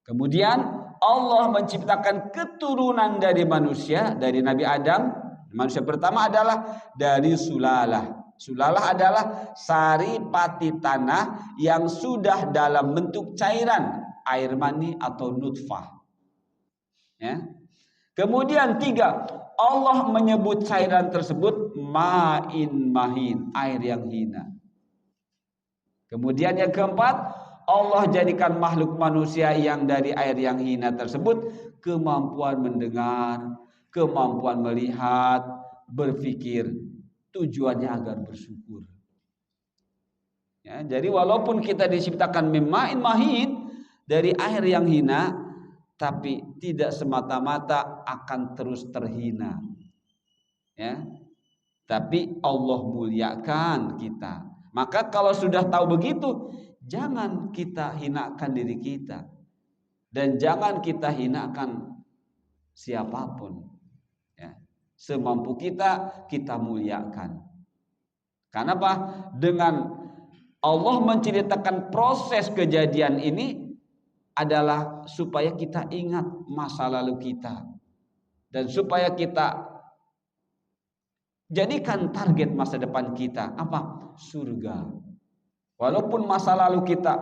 Kemudian Allah menciptakan keturunan dari manusia, dari Nabi Adam. Manusia pertama adalah dari sulalah. Sulalah adalah saripati tanah yang sudah dalam bentuk cairan, air mani atau nutfah. Ya. Kemudian tiga, Allah menyebut cairan tersebut ma'in mahin, air yang hina. Kemudian yang keempat, Allah jadikan makhluk manusia yang dari air yang hina tersebut kemampuan mendengar, kemampuan melihat, berpikir, tujuannya agar bersyukur. Ya, jadi walaupun kita diciptakan mimmain mahin, dari air yang hina, tapi tidak semata-mata akan terus terhina. Ya. Tapi Allah muliakan kita. Maka kalau sudah tahu begitu, jangan kita hinakan diri kita. Dan jangan kita hinakan siapapun. Ya. Semampu kita, kita muliakan. Karena apa? Dengan Allah menceritakan proses kejadian ini adalah supaya kita ingat masa lalu kita. Dan supaya kita jadikan target masa depan kita. Apa? Surga. Walaupun masa lalu kita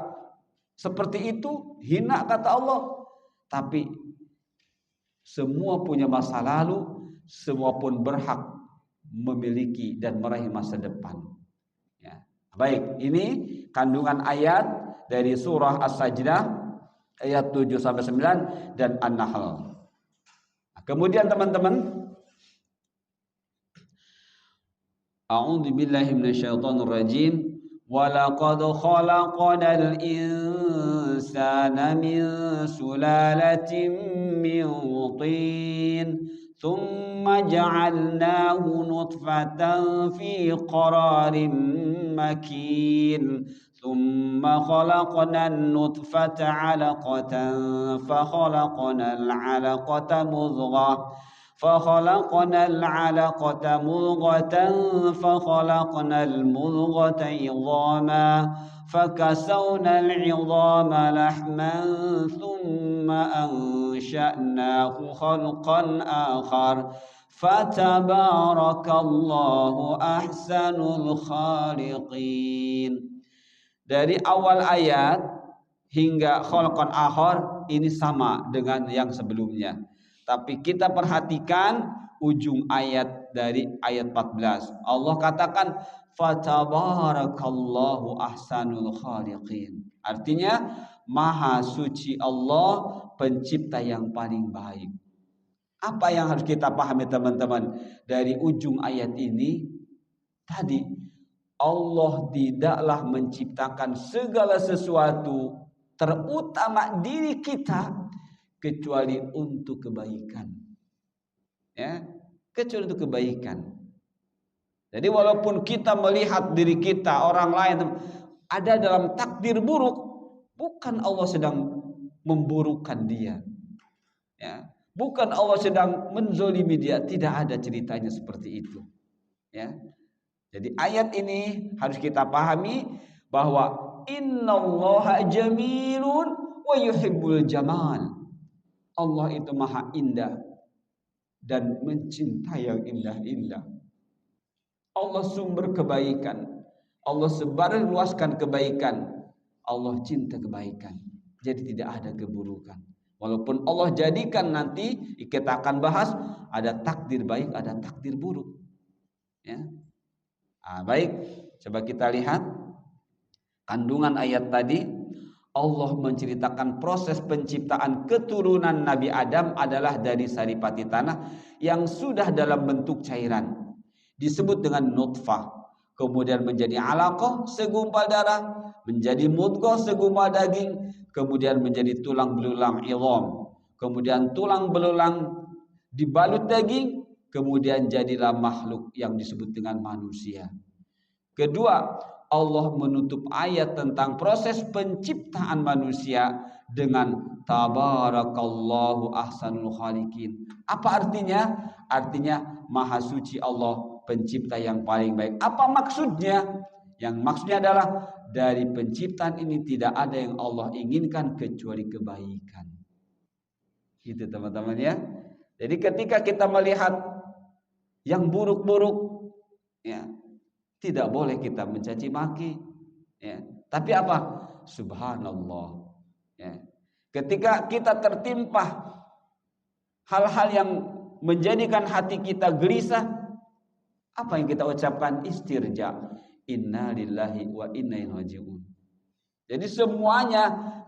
seperti itu, hina kata Allah, tapi semua punya masa lalu, semua pun berhak memiliki dan meraih masa depan. Ya. Baik, ini kandungan ayat dari surah As-Sajdah ayat 7 sampai 9 dan An-Nahl. Kemudian teman-teman, a'udzu billahi minasyaitonir rajim. وَلَقَدْ خَلَقْنَا الْإِنسَانَ insana min sulalatin min tin thumma ja'alnahu nutfatan fi qararin makin thumma khalaqna an-nutfata 'alaqatan fa khalaqna al-'alaqata mudghah فخلقنا العلقة مضغة فخلقنا المضغة عظاما فكسونا العظام لحما ثم أنشأناه خلقا آخر فتبارك الله أحسن الخالقين. Dari awal ayat hingga khalqan akhar ini sama dengan yang sebelumnya. Tapi kita perhatikan ujung ayat dari ayat 14. Allah katakan fatabarakallahu ahsanul khaliqin. Artinya maha suci Allah, pencipta yang paling baik. Apa yang harus kita pahami teman-teman dari ujung ayat ini? Tadi Allah tidaklah menciptakan segala sesuatu, terutama diri kita, kecuali untuk kebaikan, ya, kecuali untuk kebaikan. Jadi walaupun kita melihat diri kita, orang lain ada dalam takdir buruk, bukan Allah sedang memburukkan dia, ya, bukan Allah sedang menzolimi dia, tidak ada ceritanya seperti itu, ya. Jadi ayat ini harus kita pahami bahwa innallaha jamilun wa yuhibbul jamal. Allah itu maha indah dan mencintai yang indah-indah. Allah sumber kebaikan. Allah sebarluaskan kebaikan. Allah cinta kebaikan. Jadi tidak ada keburukan. Walaupun Allah jadikan nanti kita akan bahas ada takdir baik, ada takdir buruk. Ya. Baik, coba kita lihat kandungan ayat tadi. Allah menceritakan proses penciptaan keturunan Nabi Adam adalah dari saripati tanah yang sudah dalam bentuk cairan. Disebut dengan nutfah. Kemudian menjadi alaqah, segumpal darah. Menjadi mudghah, segumpal daging. Kemudian menjadi tulang belulang idham. Kemudian tulang belulang dibalut daging. Kemudian jadilah makhluk yang disebut dengan manusia. Kedua, Allah menutup ayat tentang proses penciptaan manusia dengan tabarakallahu ahsanul khaliqin. Apa artinya? Artinya maha suci Allah, pencipta yang paling baik. Apa maksudnya? Yang maksudnya adalah dari penciptaan ini tidak ada yang Allah inginkan kecuali kebaikan. Itu teman-teman ya. Jadi ketika kita melihat yang buruk-buruk, ya, tidak boleh kita mencaci maki, ya. Tapi apa? Subhanallah. Ya. Ketika kita tertimpa hal-hal yang menjadikan hati kita gelisah, apa yang kita ucapkan? Istirja. Inna lillahi wa inna ilaihi raji'un. Jadi semuanya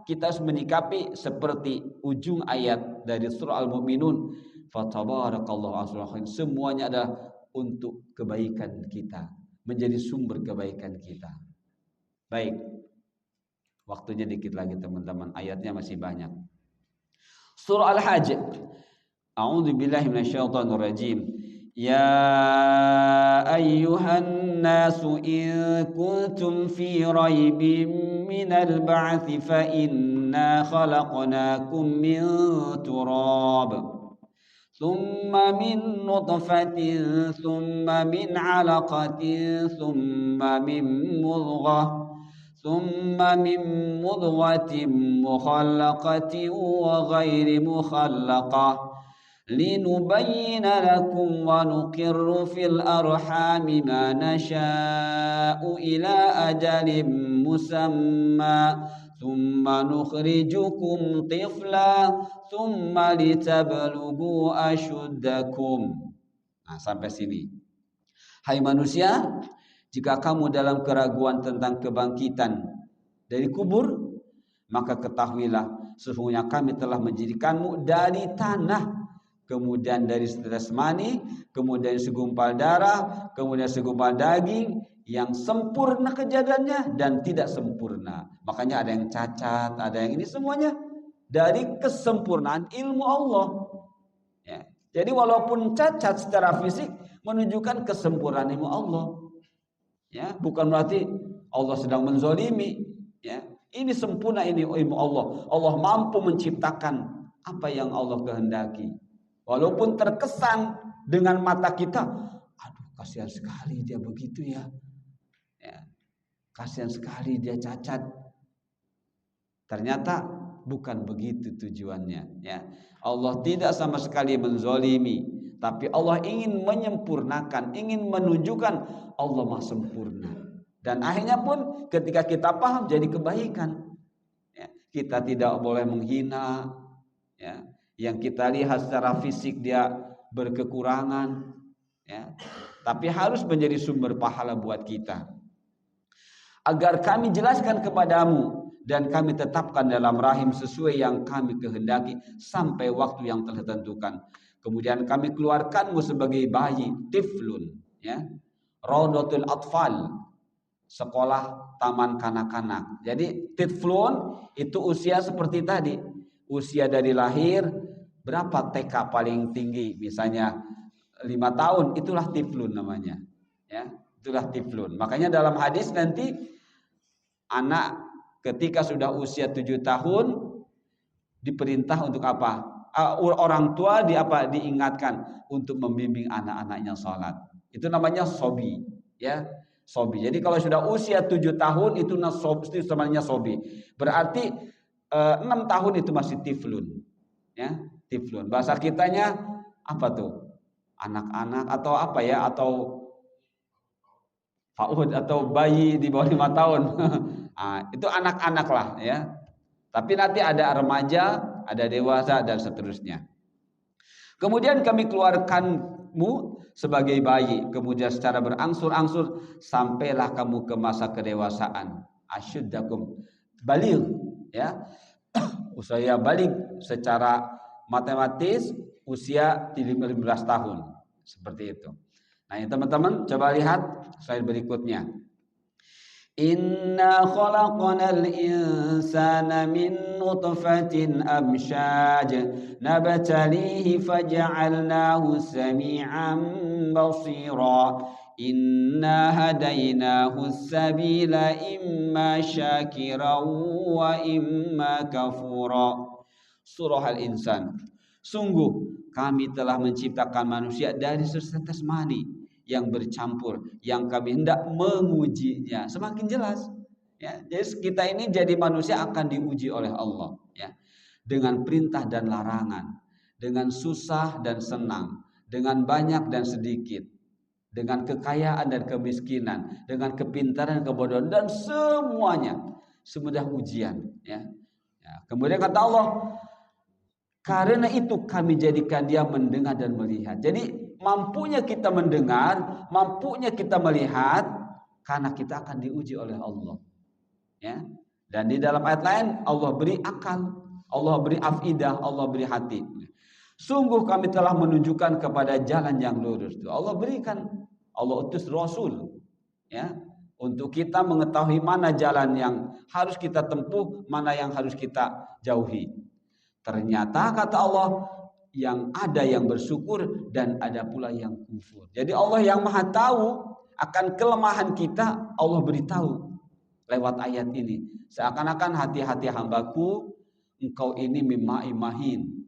kita harus menyikapi seperti ujung ayat dari surah Al-Mu'minun. Fatabarakallahu ahsanul khaliqin. Semuanya adalah untuk kebaikan kita, menjadi sumber kebaikan kita. Baik, waktunya dikit lagi teman-teman, ayatnya masih banyak. Surah Al-Hajj. A'udzu billahi minasyaitonir rajim. Ya ayyuhan nasu in kuntum fi raibin minal ba'tsi fa inna khalaqnakum min turab. ثم من نطفة ثم من علقة ثم من مضغة ثم من مضغة مخلقة وغير مخلقة لنبين لكم ونقر في الأرحام ما نشاء إلى أجل مسمى ثم نخرجكم طفلا ثم لتبلغوا أشدكم. Nah, sampai sini. Hai manusia, jika kamu dalam keraguan tentang kebangkitan dari kubur, maka ketahuilah sesungguhnya kami telah menjadikanmu dari tanah, kemudian dari setetes mani, kemudian segumpal darah, kemudian segumpal daging Yang sempurna kejadiannya dan tidak sempurna. Makanya ada yang cacat, ada yang ini, semuanya dari kesempurnaan ilmu Allah. Ya. Jadi walaupun cacat secara fisik menunjukkan kesempurnaan ilmu Allah. Ya, bukan berarti Allah sedang menzolimi. Ya, ini sempurna, ini ilmu Allah. Allah mampu menciptakan apa yang Allah kehendaki. Walaupun terkesan dengan mata kita, aduh kasihan sekali dia begitu ya. Ya, kasihan sekali dia cacat. Ternyata bukan begitu tujuannya. Ya, Allah tidak sama sekali menzolimi, tapi Allah ingin menyempurnakan, ingin menunjukkan Allah Maha sempurna. Dan akhirnya pun ketika kita paham jadi kebaikan. Ya, kita tidak boleh menghina. Ya, yang kita lihat secara fisik dia berkekurangan. Ya, tapi harus menjadi sumber pahala buat kita. Agar kami jelaskan kepadamu dan kami tetapkan dalam rahim sesuai yang kami kehendaki sampai waktu yang telah tentukan. Kemudian kami keluarkanmu sebagai bayi, tiflun, ya, Raudatul Atfal, sekolah taman kanak-kanak. Jadi tiflun itu usia seperti tadi, usia dari lahir berapa TK paling tinggi, misalnya 5 tahun, itulah tiflun namanya, ya, itulah tiflun. Makanya dalam hadis nanti anak ketika sudah usia 7 tahun diperintah untuk apa? Orang tua diingatkan untuk membimbing anak-anaknya sholat. Itu namanya sobi, ya, sobi. Jadi kalau sudah usia 7 tahun itu namanya sobi. Berarti 6 tahun itu masih tiflun, ya, tiflun. Bahasa kitanya apa tuh? Anak-anak atau apa ya? Atau faud atau bayi di bawah 5 tahun. Itu anak-anak lah, ya. Tapi nanti ada remaja, ada dewasa dan seterusnya. Kemudian kami keluarkanmu sebagai bayi, kemudian secara berangsur-angsur sampailah kamu ke masa kedewasaan. Asyuddakum baligh, ya. Usia baligh secara matematis usia 15 tahun. Seperti itu. Nah, ya teman-teman, coba lihat slide berikutnya. Inna khalaqnal insana min nutfatin amsyaj nabtalihi faj'alnahu sami'an basira. Inna hadainahu sabila imma syakiran wa imma kafura. Surah Al-Insan. Sungguh kami telah menciptakan manusia dari setetes mani yang bercampur, yang kami hendak mengujinya. Semakin jelas, ya. Jadi kita ini jadi manusia akan diuji oleh Allah, ya, dengan perintah dan larangan, dengan susah dan senang, dengan banyak dan sedikit, dengan kekayaan dan kemiskinan, dengan kepintaran dan kebodohan, dan semuanya semudah ujian, ya. Kemudian kata Allah, karena itu kami jadikan dia mendengar dan melihat. Jadi mampunya kita mendengar, mampunya kita melihat, karena kita akan diuji oleh Allah, ya. Dan di dalam ayat lain Allah beri akal, Allah beri afidah, Allah beri hati. Sungguh kami telah menunjukkan kepada jalan yang lurus. Allah berikan, Allah utus Rasul, ya, untuk kita mengetahui mana jalan yang harus kita tempuh, mana yang harus kita jauhi. Ternyata kata Allah, yang ada yang bersyukur dan ada pula yang kufur. Jadi Allah yang maha tahu akan kelemahan kita, Allah beritahu lewat ayat ini. Seakan-akan hati-hati hambaku, engkau ini mimma'i mahin,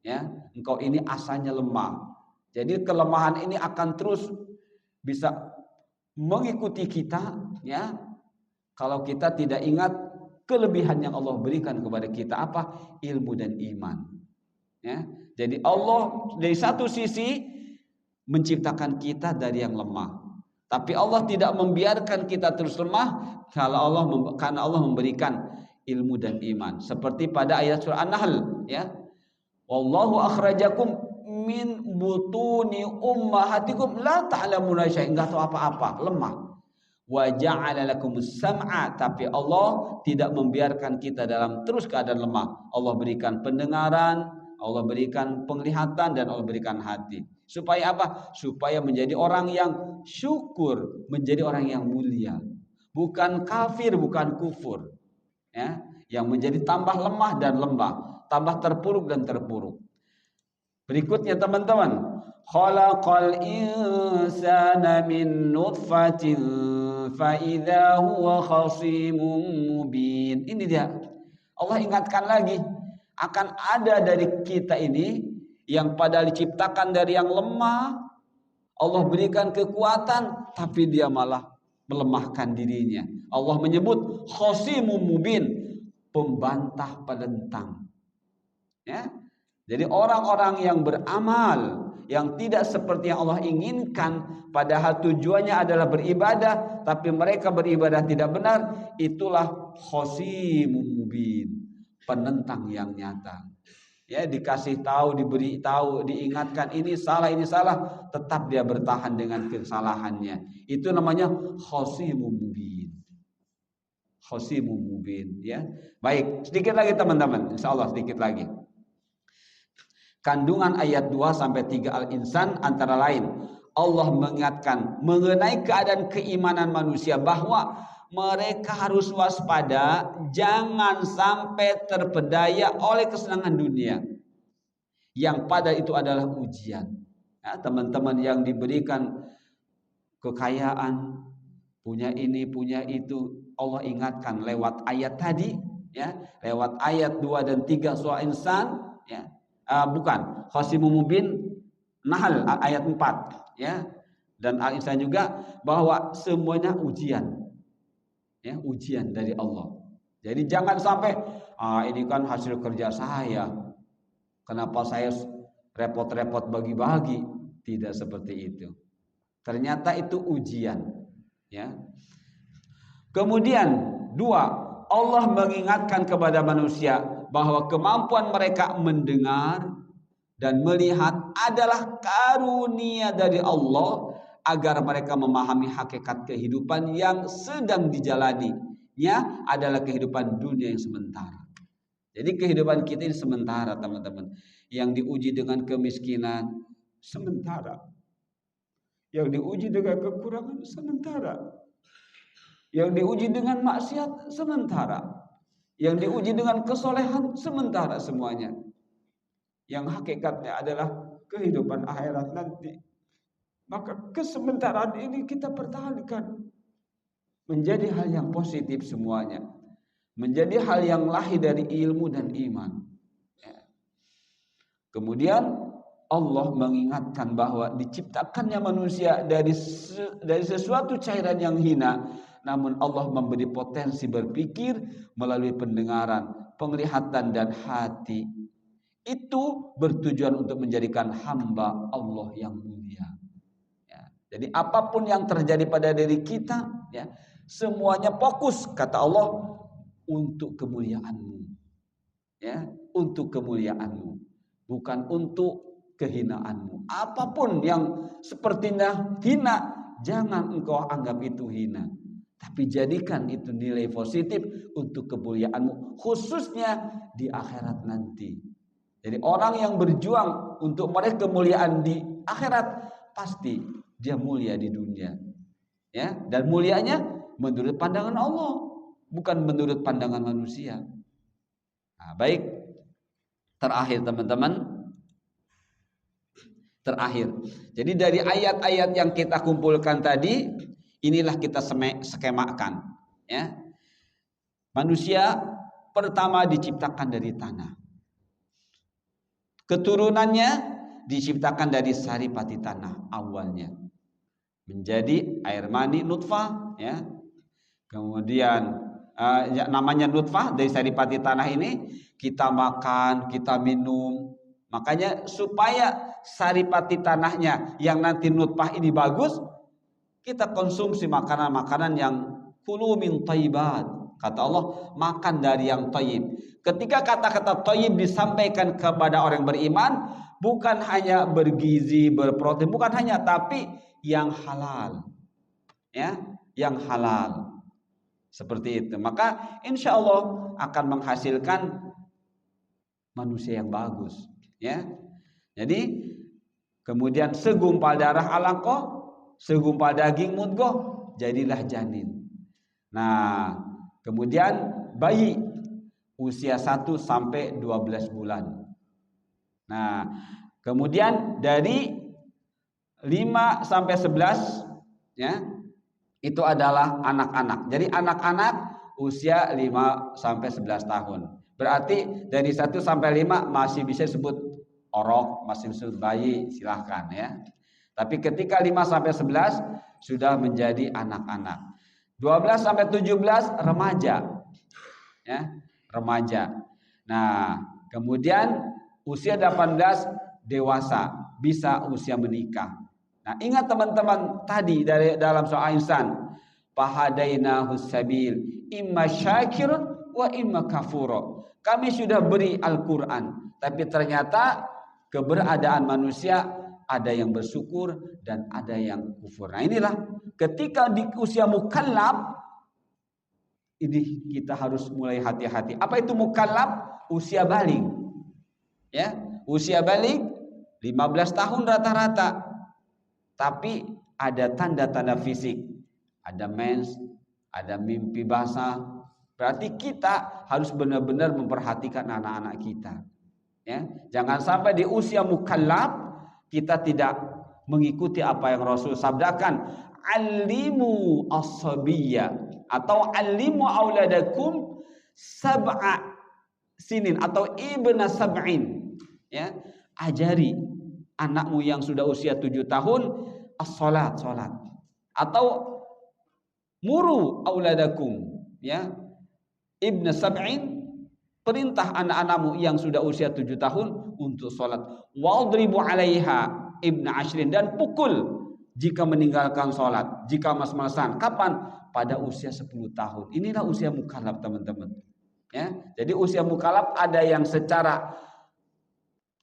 ya, engkau ini asalnya lemah. Jadi kelemahan ini akan terus bisa mengikuti kita, ya, kalau kita tidak ingat kelebihan yang Allah berikan kepada kita, apa? Ilmu dan iman, ya. Jadi Allah dari satu sisi menciptakan kita dari yang lemah, tapi Allah tidak membiarkan kita terus lemah karena Allah memberikan ilmu dan iman. Seperti pada ayat surah An-Nahl, ya, wallahu akhrajakum min butuni ummahatikum la ta'lamuna syai'an, enggak tahu apa-apa, lemah. Wa ja'ala lakumus sam'a, tapi Allah tidak membiarkan kita dalam terus keadaan lemah. Allah berikan pendengaran, Allah berikan penglihatan, dan Allah berikan hati Supaya apa? Supaya menjadi orang yang syukur, menjadi orang yang mulia. Bukan kafir, bukan kufur. Ya, yang menjadi tambah lemah dan lembah, tambah terpuruk dan terpuruk. Berikutnya teman-teman, khalaqal insana min nutfatin fa idza huwa khasimun mubin. Ini dia. Allah ingatkan lagi, akan ada dari kita ini yang padahal diciptakan dari yang lemah, Allah berikan kekuatan, tapi dia malah melemahkan dirinya. Allah menyebut khasimun mubin, pembantah penentang. Ya. Jadi orang-orang yang beramal yang tidak seperti yang Allah inginkan, padahal tujuannya adalah beribadah, tapi mereka beribadah tidak benar, itulah khasimun mubin, penentang yang nyata. Ya, dikasih tahu, diberi tahu, diingatkan ini salah, tetap dia bertahan dengan kesalahannya. Itu namanya khasimun mubin. Khasimun mubin, ya. Baik, sedikit lagi teman-teman, insyaallah sedikit lagi. Kandungan ayat 2 sampai 3 Al-Insan antara lain Allah mengingatkan mengenai keadaan keimanan manusia bahwa mereka harus waspada, jangan sampai terpedaya oleh kesenangan dunia yang pada itu adalah ujian. Ya, teman-teman yang diberikan kekayaan, punya ini, punya itu, Allah ingatkan lewat ayat tadi, ya, lewat ayat 2 dan 3 surah Insan, ya. Bukan khasimun mubin Nahl ayat 4, ya, dan Al-Insan juga, bahwa semuanya ujian, ya, ujian dari Allah. Jadi jangan sampai ini kan hasil kerja saya, kenapa saya repot-repot bagi-bagi. Tidak seperti itu, ternyata itu ujian, ya. Kemudian 2, Allah mengingatkan kepada manusia bahwa kemampuan mereka mendengar dan melihat adalah karunia dari Allah agar mereka memahami hakikat kehidupan yang sedang dijalaninya adalah kehidupan dunia yang sementara. Jadi kehidupan kita ini sementara, teman-teman. Yang diuji dengan kemiskinan sementara. Yang diuji dengan kekurangan sementara. Yang diuji dengan maksiat sementara. Yang diuji dengan kesolehan sementara semuanya. Yang hakikatnya adalah kehidupan akhirat nanti. Maka kesementaraan ini kita pertahankan. Menjadi hal yang positif semuanya. Menjadi hal yang lahir dari ilmu dan iman. Kemudian Allah mengingatkan bahwa diciptakannya manusia dari sesuatu cairan yang hina, namun Allah memberi potensi berpikir melalui pendengaran, penglihatan dan hati. Itu bertujuan untuk menjadikan hamba Allah yang mulia. Ya. Jadi apapun yang terjadi pada diri kita, ya, semuanya fokus kata Allah untuk kemuliaanmu, ya, untuk kemuliaanmu, bukan untuk kehinaanmu. Apapun yang sepertinya hina, jangan engkau anggap itu hina, tapi jadikan itu nilai positif untuk kemuliaanmu, khususnya di akhirat nanti. Jadi orang yang berjuang untuk meraih kemuliaan di akhirat, pasti dia mulia di dunia, ya, dan mulianya menurut pandangan Allah, bukan menurut pandangan manusia. Nah, baik, terakhir teman-teman. Terakhir. Jadi dari ayat-ayat yang kita kumpulkan tadi, inilah kita skemakan, ya. Manusia pertama diciptakan dari tanah. Keturunannya diciptakan dari saripati tanah awalnya. Menjadi air mani nutfah, ya. Kemudian namanya nutfah dari saripati tanah ini kita makan, kita minum. Makanya supaya saripati tanahnya yang nanti nutfah ini bagus, kita konsumsi makanan-makanan yang kulu min thayyibat. Kata Allah, makan dari yang thayyib. Ketika kata-kata thayyib disampaikan kepada orang beriman, bukan hanya bergizi, berprotein, bukan hanya, tapi yang halal. Ya, yang halal. Seperti itu. Maka insya Allah akan menghasilkan manusia yang bagus. Ya, jadi kemudian segumpal darah alaqah, segumpal daging mudghah, jadilah janin. Nah, kemudian bayi usia 1 sampai 12 bulan. Nah, kemudian dari 5 sampai 11 ya, itu adalah anak-anak. Jadi anak-anak usia 5 sampai 11 tahun. Berarti dari 1 sampai 5 masih bisa disebut orok, masih disebut bayi, silahkan ya. Tapi ketika 5 sampai 11 sudah menjadi anak-anak. 12 sampai 17 remaja. Ya, remaja. Nah, kemudian usia 18 dewasa, bisa usia menikah. Nah, ingat teman-teman tadi dari dalam soal insan, fahadainahus sabil imma syakirun wa imma kafura. Kami sudah beri Al-Qur'an, tapi ternyata keberadaan manusia ada yang bersyukur dan ada yang kufur. Nah, inilah ketika di usia mukallaf ini kita harus mulai hati-hati. Apa itu mukallaf? Usia baligh. Ya, usia baligh 15 tahun rata-rata. Tapi ada tanda-tanda fisik. Ada mens, ada mimpi basah. Berarti kita harus benar-benar memperhatikan anak-anak kita. Ya, jangan sampai di usia mukallaf kita tidak mengikuti apa yang Rasul sabdakan, alimu as-sabiyya atau alimu auladakum sab'a sinin atau ibna sab'in. Ya, ajari anakmu yang sudah usia 7 tahun as-salat, salat. Atau muru auladakum, ya, ibna sab'in, perintah anak-anakmu yang sudah usia 7 tahun untuk salat. Wadribu 'alaiha ibna ashrin, dan pukul jika meninggalkan salat, jika mas-masan. Kapan? Pada usia 10 tahun. Inilah usia mukallaf, teman-teman. Ya, jadi usia mukallaf ada yang secara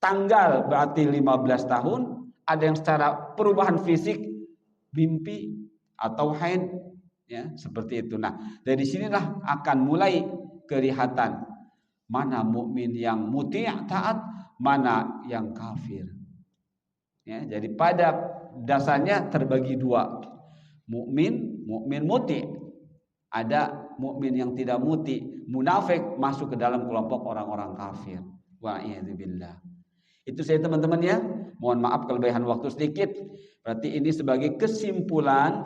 tanggal berarti 15 tahun, ada yang secara perubahan fisik, mimpi atau haid, ya, seperti itu. Nah, dari sinilah akan mulai kelihatan mana mukmin yang muti' taat, mana yang kafir. Ya, jadi pada dasarnya terbagi dua. Mukmin muti'. Ada mukmin yang tidak muti, munafik, masuk ke dalam kelompok orang-orang kafir. Wa'iyadzubillah. Itu saya teman-teman ya. Mohon maaf kelebihan waktu sedikit. Berarti ini sebagai kesimpulan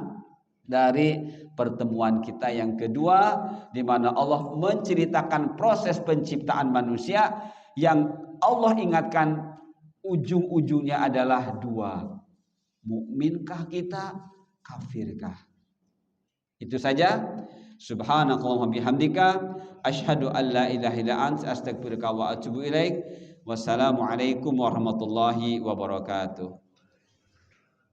dari pertemuan kita yang kedua, di mana Allah menceritakan proses penciptaan manusia yang Allah ingatkan ujung-ujungnya adalah dua. Mukminkah kita, kafirkah? Itu saja. Subhanakallahumma bihamdika asyhadu an la ilaha illa anta astaghfiruka wa atubu ilaik. Wassalamualaikum warahmatullahi wabarakatuh.